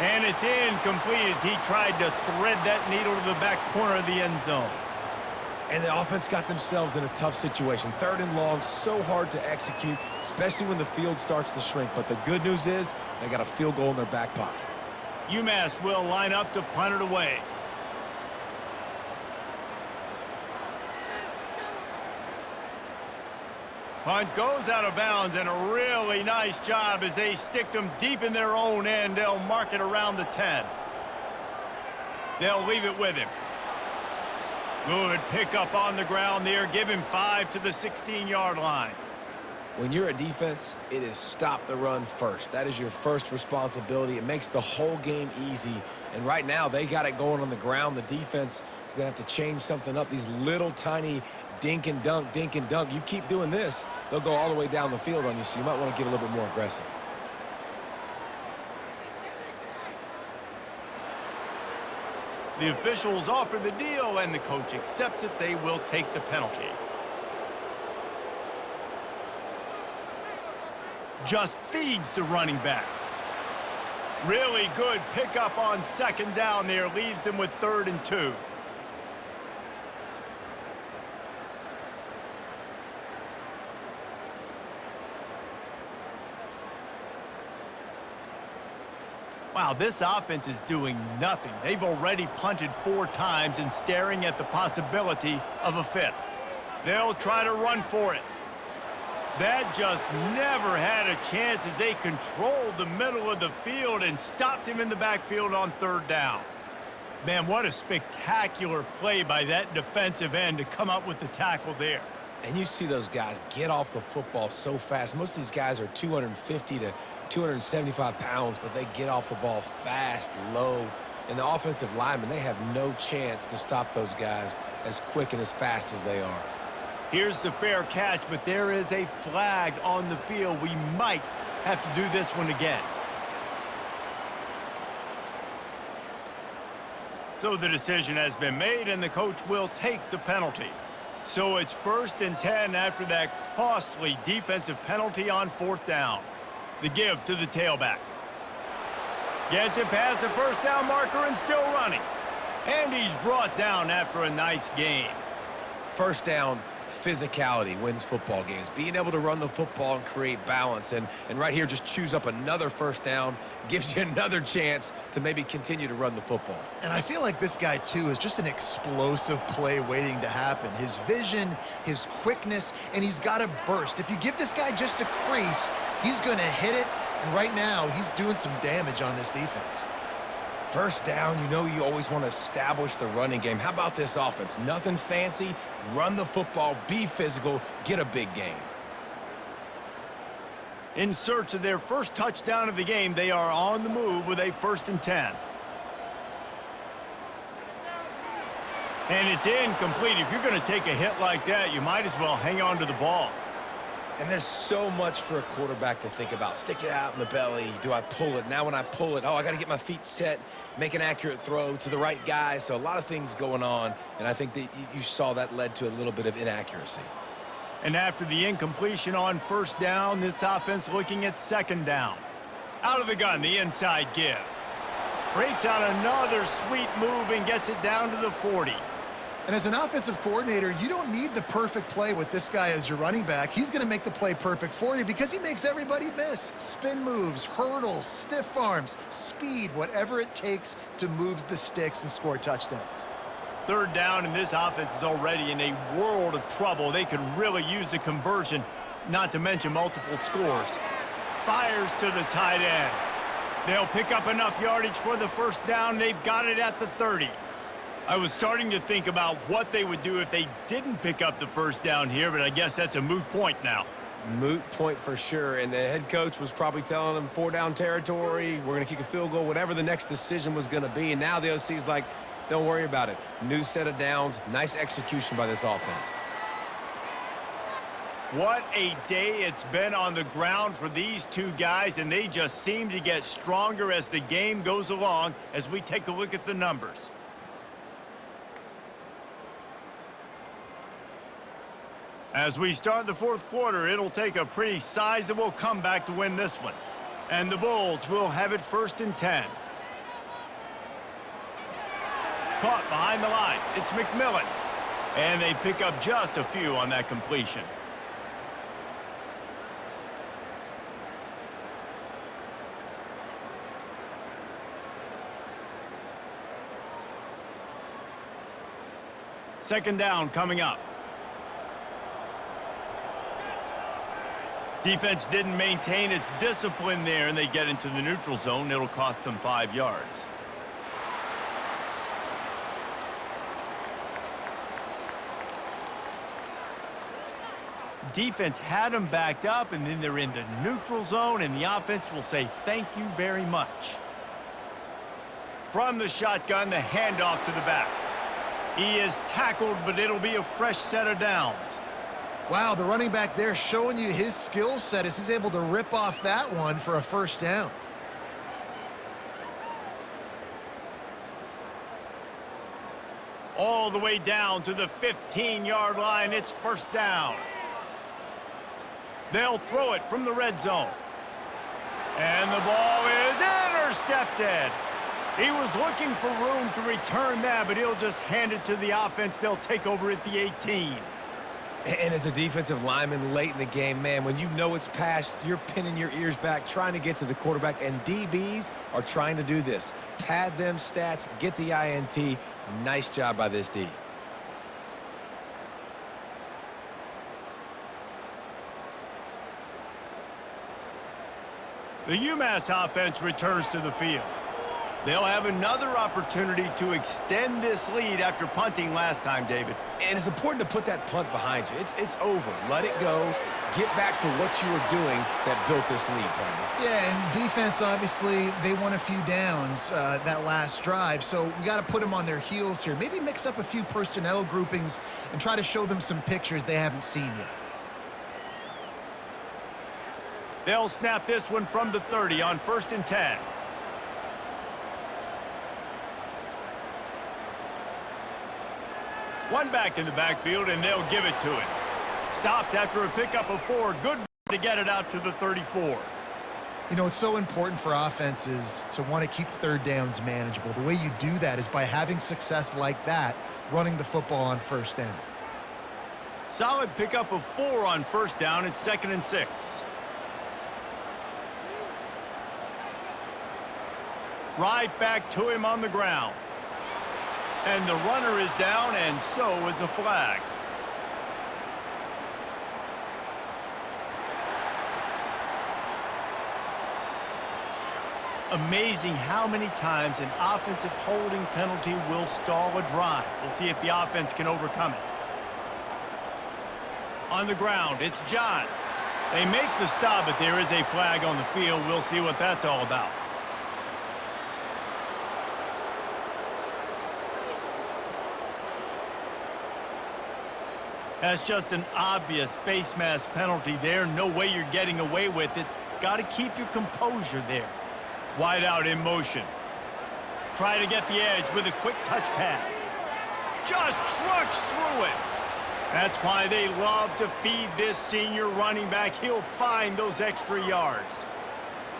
And it's incomplete as he tried to thread that needle to the back corner of the end zone. And the offense got themselves in a tough situation. 3rd and long, so hard to execute, especially when the field starts to shrink. But the good news is they got a field goal in their back pocket. Umass will line up to punt it away. Punt goes out of bounds, and a really nice job as they stick them deep in their own end. They'll mark it around the 10. They'll leave it with him. Good pickup on the ground there. Give him 5 to the 16-yard line. When you're a defense, it is stop the run first. That is your first responsibility. It makes the whole game easy. And right now, they got it going on the ground. The defense is going to have to change something up. These little tiny dink and dunk, dink and dunk. You keep doing this, they'll go all the way down the field on you, so you might want to get a little bit more aggressive. The officials offer the deal, and the coach accepts it. They will take the penalty. Just feeds the running back. Really good pickup on 2nd down there. Leaves them with 3rd and 2. Wow, this offense is doing nothing. They've already punted 4 times and staring at the possibility of a 5th. They'll try to run for it. That just never had a chance as they controlled the middle of the field and stopped him in the backfield on 3rd down. Man, what a spectacular play by that defensive end to come up with the tackle there. And you see those guys get off the football so fast. Most of these guys are 250 to 275 pounds, but they get off the ball fast, low. And the offensive linemen, they have no chance to stop those guys as quick and as fast as they are. Here's the fair catch, but there is a flag on the field. We might have to do this one again. So the decision has been made, and the coach will take the penalty. So it's 1st and 10 after that costly defensive penalty on 4th down. The give to the tailback. Gets it past the 1st down marker and still running. And he's brought down after a nice gain. 1st down, physicality wins football games. Being able to run the football and create balance. And right here, just choose up another 1st down. Gives you another chance to maybe continue to run the football. And I feel like this guy, too, is just an explosive play waiting to happen. His vision, his quickness, and he's got a burst. If you give this guy just a crease, he's going to hit it. And right now, he's doing some damage on this defense. 1st down, you know you always want to establish the running game. How about this offense? Nothing fancy. Run the football, be physical, get a big gain. In search of their first touchdown of the game, they are on the move with a 1st and 10. And it's incomplete. If you're going to take a hit like that, you might as well hang on to the ball. And there's so much for a quarterback to think about. Stick it out in the belly. Do I pull it? Now when I pull it, oh, I got to get my feet set, make an accurate throw to the right guy. So a lot of things going on, and I think that you saw that led to a little bit of inaccuracy. And after the incompletion on 1st down, this offense looking at 2nd down. Out of the gun, the inside give. Breaks out another sweet move and gets it down to the 40. And as an offensive coordinator, you don't need the perfect play with this guy as your running back. He's going to make the play perfect for you because he makes everybody miss. Spin moves, hurdles, stiff arms, speed, whatever it takes to move the sticks and score touchdowns. Third down, and this offense is already in a world of trouble. They could really use a conversion, not to mention multiple scores. Fires to the tight end. They'll pick up enough yardage for the first down. They've got it at the 30. I was starting to think about what they would do if they didn't pick up the first down here, but I guess that's a moot point now. Moot point for sure, and the head coach was probably telling them 4-down territory, we're going to kick a field goal, whatever the next decision was going to be, and now the OC's like, don't worry about it. New set of downs, nice execution by this offense. What a day it's been on the ground for these two guys, and they just seem to get stronger as the game goes along as we take a look at the numbers. As we start the fourth quarter, it'll take a pretty sizable comeback to win this one. And the Bulls will have it 1st and 10. Caught behind the line. It's McMillan. And they pick up just a few on that completion. Second down coming up. Defense didn't maintain its discipline there, and they get into the neutral zone. It'll cost them 5 yards. Defense had them backed up, and then they're in the neutral zone, and the offense will say thank you very much. From the shotgun, the handoff to the back. He is tackled, but it'll be a fresh set of downs. Wow, the running back there showing you his skill set as he's able to rip off that one for a first down. All the way down to the 15-yard line. It's first down. They'll throw it from the red zone. And the ball is intercepted. He was looking for room to return that, but he'll just hand it to the offense. They'll take over at the 18. And as a defensive lineman late in the game, man, when you know it's past, you're pinning your ears back, trying to get to the quarterback, and DBs are trying to do this. Pad them stats, get the INT. Nice job by this D. The Umass offense returns to the field. They'll have another opportunity to extend this lead after punting last time, David. And it's important to put that punt behind you. It's over. Let it go. Get back to what you were doing that built this lead, partner. Yeah, and defense, obviously, they won a few downs that last drive, so we got to put them on their heels here. Maybe mix up a few personnel groupings and try to show them some pictures they haven't seen yet. They'll snap this one from the 30 on 1st and 10. One back in the backfield, and they'll give it to him. Stopped after a pickup of 4. Good to get it out to the 34. You know, it's so important for offenses to want to keep third downs manageable. The way you do that is by having success like that, running the football on first down. Solid pickup of 4 on first down. It's 2nd and 6. Right back to him on the ground. And the runner is down, and so is a flag. Amazing how many times an offensive holding penalty will stall a drive. We'll see if the offense can overcome it. On the ground, it's John. They make the stop, but there is a flag on the field. We'll see what that's all about. That's just an obvious face mask penalty there. No way you're getting away with it. Got to keep your composure there. Wide out in motion. Try to get the edge with a quick touch pass. Just trucks through it. That's why they love to feed this senior running back. He'll find those extra yards.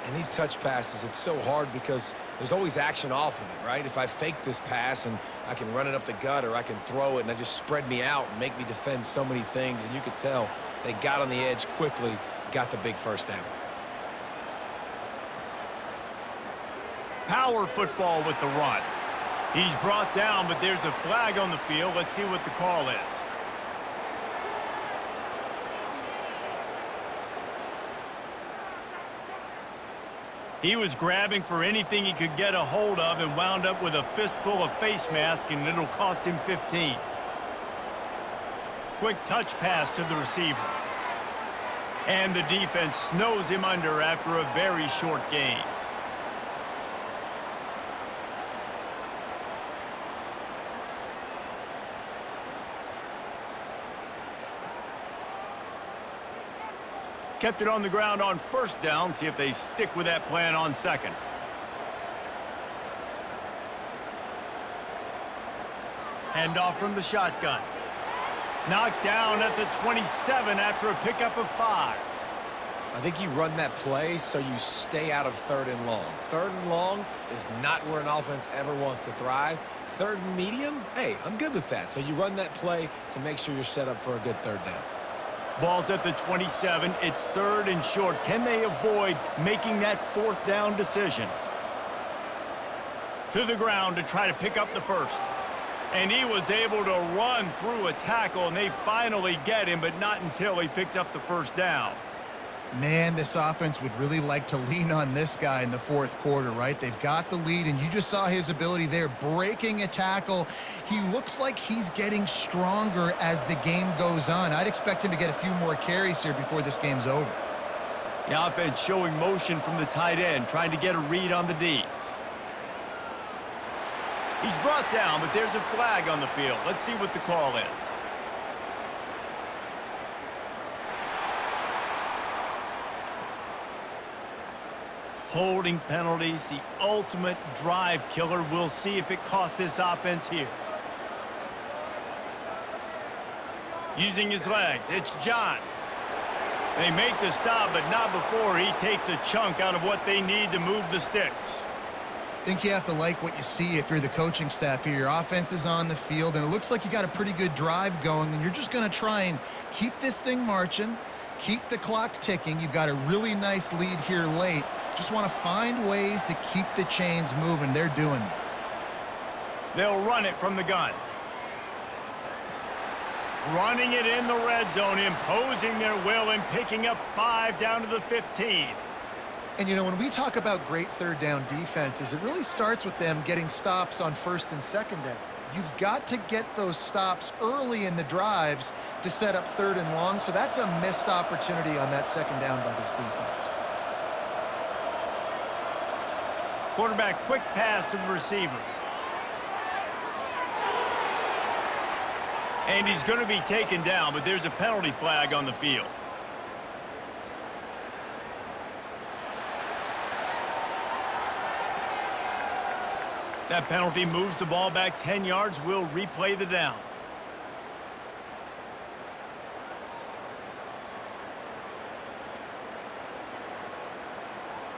And these touch passes, it's so hard because there's always action off of it, right? If I fake this pass and I can run it up the gut or I can throw it and I just spread me out and make me defend so many things, and you could tell they got on the edge quickly, got the big first down. Power football with the run. He's brought down, but there's a flag on the field. Let's see what the call is. He was grabbing for anything he could get a hold of and wound up with a fistful of face mask, and it'll cost him 15. Quick touch pass to the receiver. And the defense snows him under after a very short gain. Kept it on the ground on first down. See if they stick with that plan on second. Handoff from the shotgun. Knocked down at the 27 after a pickup of 5. I think you run that play so you stay out of 3rd and long. 3rd and long is not where an offense ever wants to thrive. 3rd and medium, hey, I'm good with that. So you run that play to make sure you're set up for a good 3rd down. Ball's at the 27. It's 3rd and short. Can they avoid making that 4th down decision? To the ground to try to pick up the first. And he was able to run through a tackle, and they finally get him, but not until he picks up the first down. Man, this offense would really like to lean on this guy in the 4th quarter, right? They've got the lead, and you just saw his ability there, breaking a tackle. He looks like he's getting stronger as the game goes on. I'd expect him to get a few more carries here before this game's over. The offense showing motion from the tight end, trying to get a read on the D. He's brought down, but there's a flag on the field. Let's see what the call is. Holding penalties, the ultimate drive killer. We'll see if it costs this offense here. Using his legs, it's John. They make the stop, but not before he takes a chunk out of what they need to move the sticks. I think you have to like what you see if you're the coaching staff here. Your offense is on the field, and it looks like you got a pretty good drive going, and you're just going to try and keep this thing marching, keep the clock ticking. You've got a really nice lead here late. Just want to find ways to keep the chains moving. They're doing that. They'll run it from the gun. Running it in the red zone, imposing their will and picking up 5 down to the 15. And, you know, when we talk about great 3rd down defenses, it really starts with them getting stops on 1st and 2nd down. You've got to get those stops early in the drives to set up 3rd and long, so that's a missed opportunity on that 2nd down by this defense. Quarterback quick pass to the receiver. And he's going to be taken down, but there's a penalty flag on the field. That penalty moves the ball back 10 yards. We'll replay the down.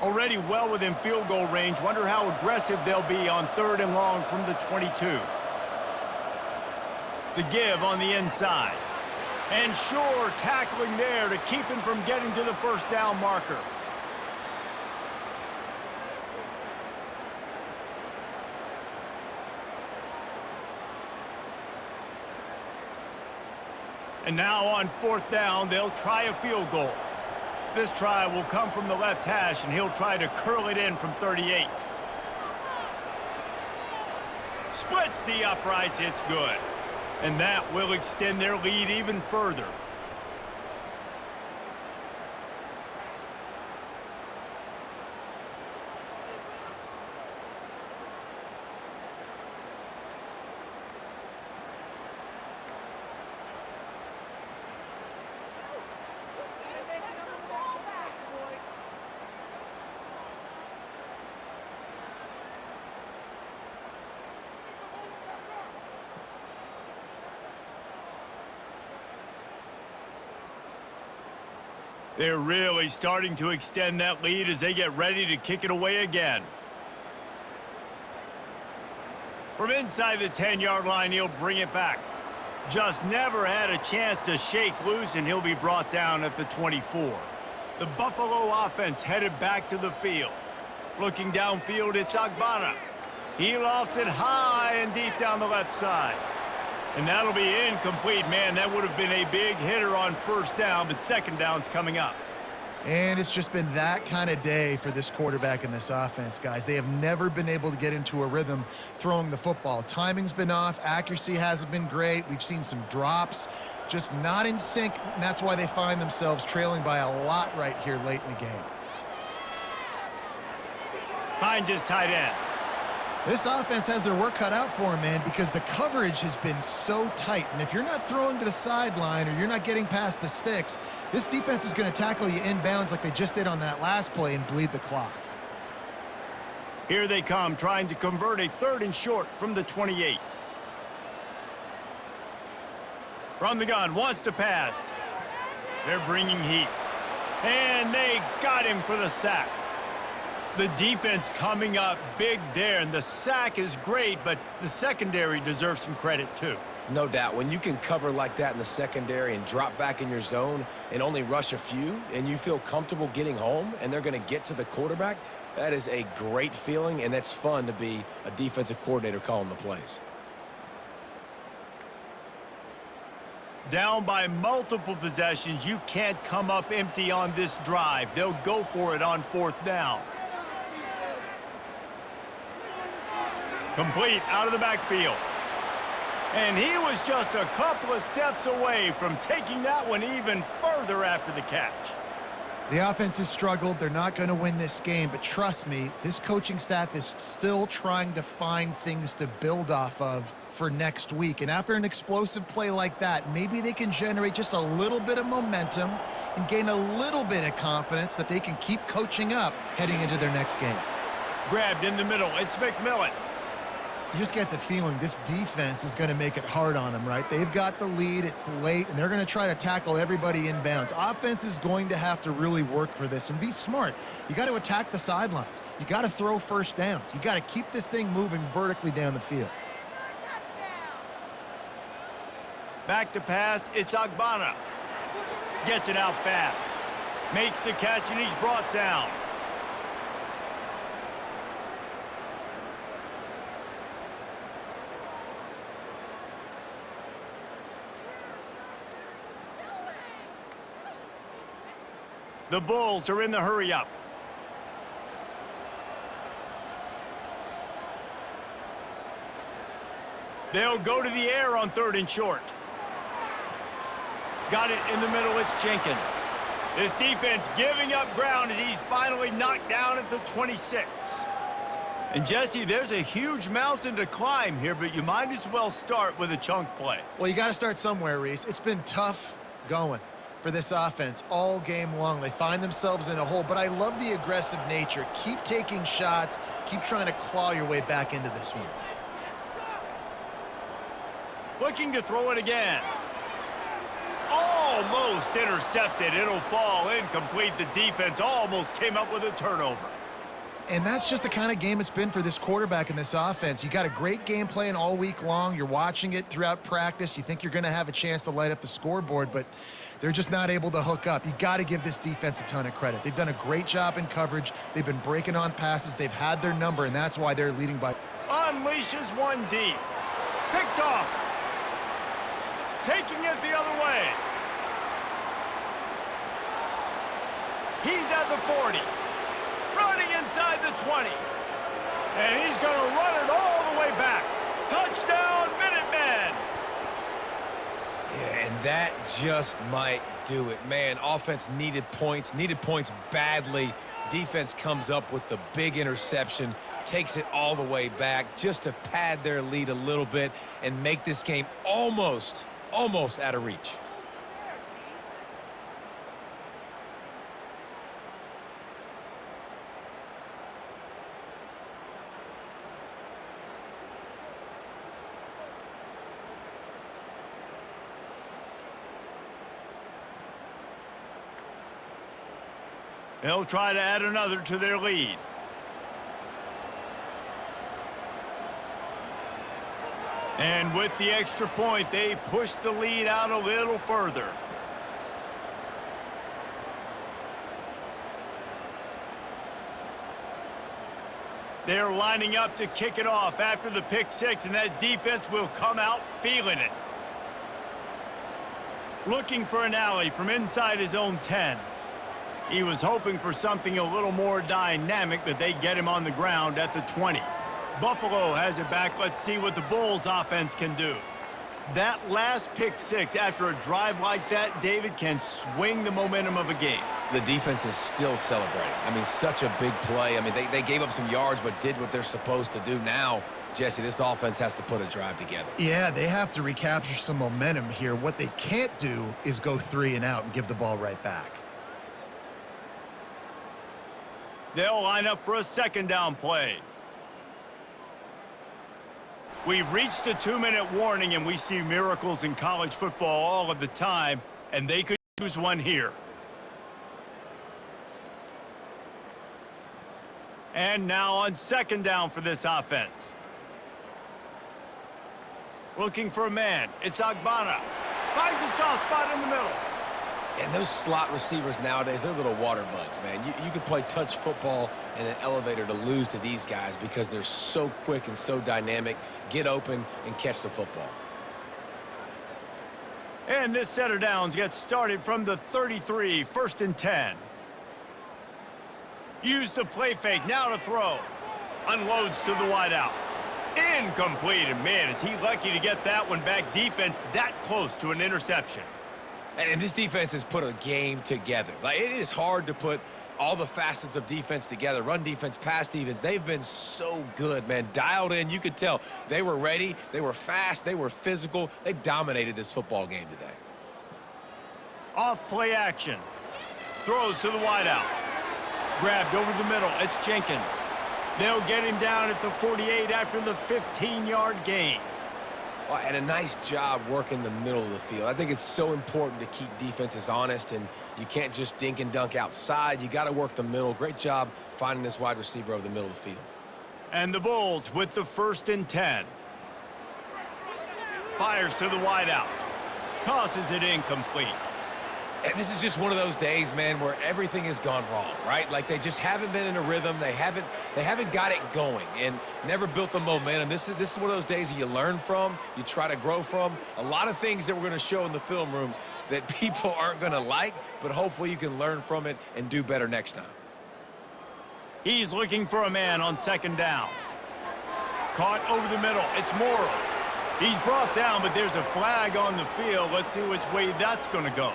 Already well within field goal range. Wonder how aggressive they'll be on 3rd and long from the 22. The give on the inside. And sure, tackling there to keep him from getting to the first down marker. And now on 4th down, they'll try a field goal. This try will come from the left hash, and he'll try to curl it in from 38. Splits the uprights, it's good. And that will extend their lead even further. They're really starting to extend that lead as they get ready to kick it away again. From inside the 10-yard line, he'll bring it back. Just never had a chance to shake loose, and he'll be brought down at the 24. The Buffalo offense headed back to the field. Looking downfield, it's Agbana. He lofts it high and deep down the left side. And that'll be incomplete. Man, that would have been a big hitter on first down, but second down's coming up. And it's just been that kind of day for this quarterback and this offense, guys. They have never been able to get into a rhythm throwing the football. Timing's been off. Accuracy hasn't been great. We've seen some drops, just not in sync, and that's why they find themselves trailing by a lot right here late in the game. Finds his tight end. This offense has their work cut out for them, man, because the coverage has been so tight. And if you're not throwing to the sideline or you're not getting past the sticks, this defense is going to tackle you inbounds like they just did on that last play and bleed the clock. Here they come, trying to convert a 3rd and short from the 28. From the gun, wants to pass. They're bringing heat. And they got him for the sack. The defense coming up big there, and the sack is great, but the secondary deserves some credit too. No doubt. When you can cover like that in the secondary and drop back in your zone and only rush a few, and you feel comfortable getting home and they're going to get to the quarterback, that is a great feeling, and that's fun to be a defensive coordinator calling the plays. Down by multiple possessions, you can't come up empty on this drive. They'll go for it on 4th down. Complete out of the backfield. And he was just a couple of steps away from taking that one even further after the catch. The offense has struggled. They're not going to win this game, but trust me, this coaching staff is still trying to find things to build off of for next week. And after an explosive play like that, maybe they can generate just a little bit of momentum and gain a little bit of confidence that they can keep coaching up heading into their next game. Grabbed in the middle, it's McMillan. You just get the feeling this defense is going to make it hard on them, right? They've got the lead, it's late, and they're going to try to tackle everybody inbounds. Offense is going to have to really work for this and be smart. You got to attack the sidelines. You got to throw first downs. You got to keep this thing moving vertically down the field. Back to pass, it's Agbana. Gets it out fast. Makes the catch, and he's brought down. The Bulls are in the hurry-up. They'll go to the air on 3rd and short. Got it in the middle, it's Jenkins. This defense giving up ground as he's finally knocked down at the 26. And Jesse, there's a huge mountain to climb here, but you might as well start with a chunk play. Well, you got to start somewhere, Reese. It's been tough going for this offense all game long. They find themselves in a hole, but I love the aggressive nature. Keep taking shots. Keep trying to claw your way back into this one. Looking to throw it again. Almost intercepted. It'll fall incomplete. The defense almost came up with a turnover. And that's just the kind of game it's been for this quarterback and this offense. You got a great game plan all week long. You're watching it throughout practice. You think you're going to have a chance to light up the scoreboard, but they're just not able to hook up. You got to give this defense a ton of credit. They've done a great job in coverage. They've been breaking on passes. They've had their number, and that's why they're leading by. Unleashes one deep. Picked off. Taking it the other way. He's at the 40. Running inside the 20. And he's going to run it all the way back. Touchdown, Minutemen! Yeah, and that just might do it. Man, offense needed points badly. Defense comes up with the big interception, takes it all the way back just to pad their lead a little bit and make this game almost out of reach. They'll try to add another to their lead. And with the extra point, they push the lead out a little further. They're lining up to kick it off after the pick six, and that defense will come out feeling it. Looking for an alley from inside his own 10. He was hoping for something a little more dynamic, but they get him on the ground at the 20. Buffalo has it back. Let's see what the Bulls offense can do. That last pick six after a drive like that, David, can swing the momentum of a game. The defense is still celebrating. I mean, such a big play. I mean, they gave up some yards but did what they're supposed to do. Now, Jesse, this offense has to put a drive together. Yeah, they have to recapture some momentum here. What they can't do is go 3 and out and give the ball right back. They'll line up for a second down play. We've reached the 2-minute warning, and we see miracles in college football all of the time, and they could use one here. And now on second down for this offense. Looking for a man. It's Agbana. Finds a soft spot in the middle. And those slot receivers nowadays, they're little water bugs, man. You can play touch football in an elevator to lose to these guys because they're so quick and so dynamic. Get open and catch the football. And this set of downs gets started from the 33, 1st and 10. Use the play fake, now to throw. Unloads to the wideout. Incomplete, and man, is he lucky to get that one back. Defense that close to an interception. And this defense has put a game together. Like, it is hard to put all the facets of defense together. Run defense, pass defense. They've been so good, man. Dialed in. You could tell they were ready. They were fast. They were physical. They dominated this football game today. Off play action. Throws to the wideout. Grabbed over the middle. It's Jenkins. They'll get him down at the 48 after the 15-yard gain. Well, and a nice job working the middle of the field. I think it's so important to keep defenses honest, and you can't just dink and dunk outside. You got to work the middle. Great job finding this wide receiver over the middle of the field. And the Bulls with the 1st and 10. Fires to the wideout. Tosses it incomplete. And this is just one of those days, man, where everything has gone wrong, right? Like, they just haven't been in a rhythm. They haven't got it going and never built the momentum. This is one of those days that you learn from, you try to grow from. A lot of things that we're going to show in the film room that people aren't going to like, but hopefully you can learn from it and do better next time. He's looking for a man on second down. Caught over the middle. It's Morrow. He's brought down, but there's a flag on the field. Let's see which way that's going to go.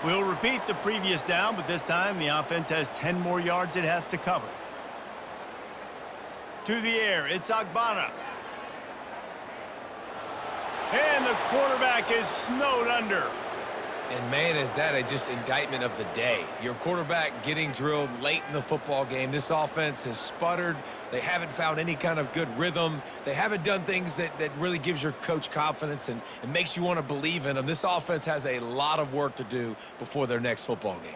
We'll repeat the previous down, but this time the offense has 10 more yards it has to cover. To the air, it's Agbana. And the quarterback is snowed under. And, man, is that just indictment of the day. Your quarterback getting drilled late in the football game. This offense has sputtered. They haven't found any kind of good rhythm. They haven't done things that really gives your coach confidence and makes you want to believe in them. This offense has a lot of work to do before their next football game.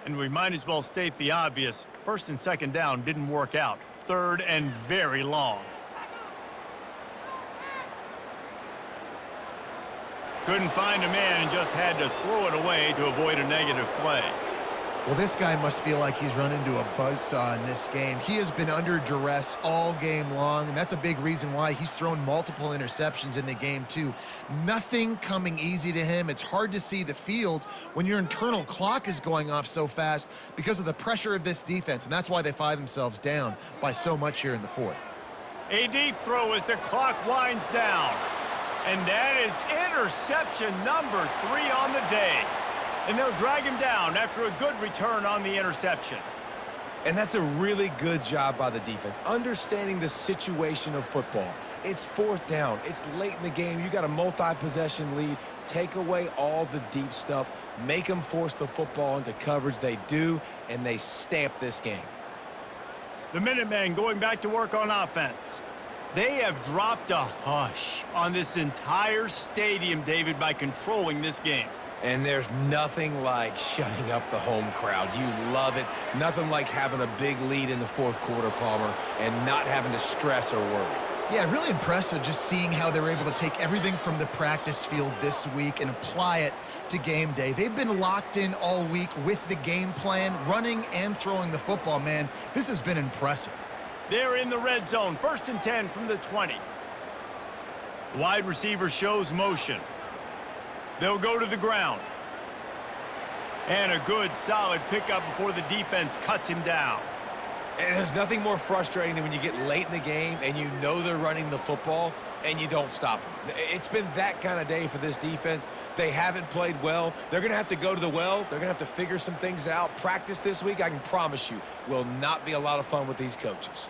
And we might as well state the obvious. 1st and 2nd down didn't work out. 3rd and very long. Couldn't find a man and just had to throw it away to avoid a negative play. Well, this guy must feel like he's run into a buzzsaw in this game. He has been under duress all game long, and that's a big reason why he's thrown multiple interceptions in the game, too. Nothing coming easy to him. It's hard to see the field when your internal clock is going off so fast because of the pressure of this defense, and that's why they find themselves down by so much here in the 4th. A deep throw as the clock winds down. And that is interception number 3 on the day. And they'll drag him down after a good return on the interception. And that's a really good job by the defense, understanding the situation of football. It's 4th down. It's late in the game. You got a multi-possession lead. Take away all the deep stuff. Make them force the football into coverage. They do, and they stamp this game. The Minutemen going back to work on offense. They have dropped a hush on this entire stadium, David, by controlling this game. And there's nothing like shutting up the home crowd. You love it. Nothing like having a big lead in the fourth quarter, Palmer, and not having to stress or worry. Yeah, really impressive just seeing how they were able to take everything from the practice field this week and apply it to game day. They've been locked in all week with the game plan, running and throwing the football, man. This has been impressive. They're in the red zone, 1st and 10 from the 20. Wide receiver shows motion. They'll go to the ground. And a good, solid pickup before the defense cuts him down. And there's nothing more frustrating than when you get late in the game and you know they're running the football and you don't stop them. It's been that kind of day for this defense. They haven't played well. They're going to have to go to the well. They're going to have to figure some things out. Practice this week, I can promise you, will not be a lot of fun with these coaches.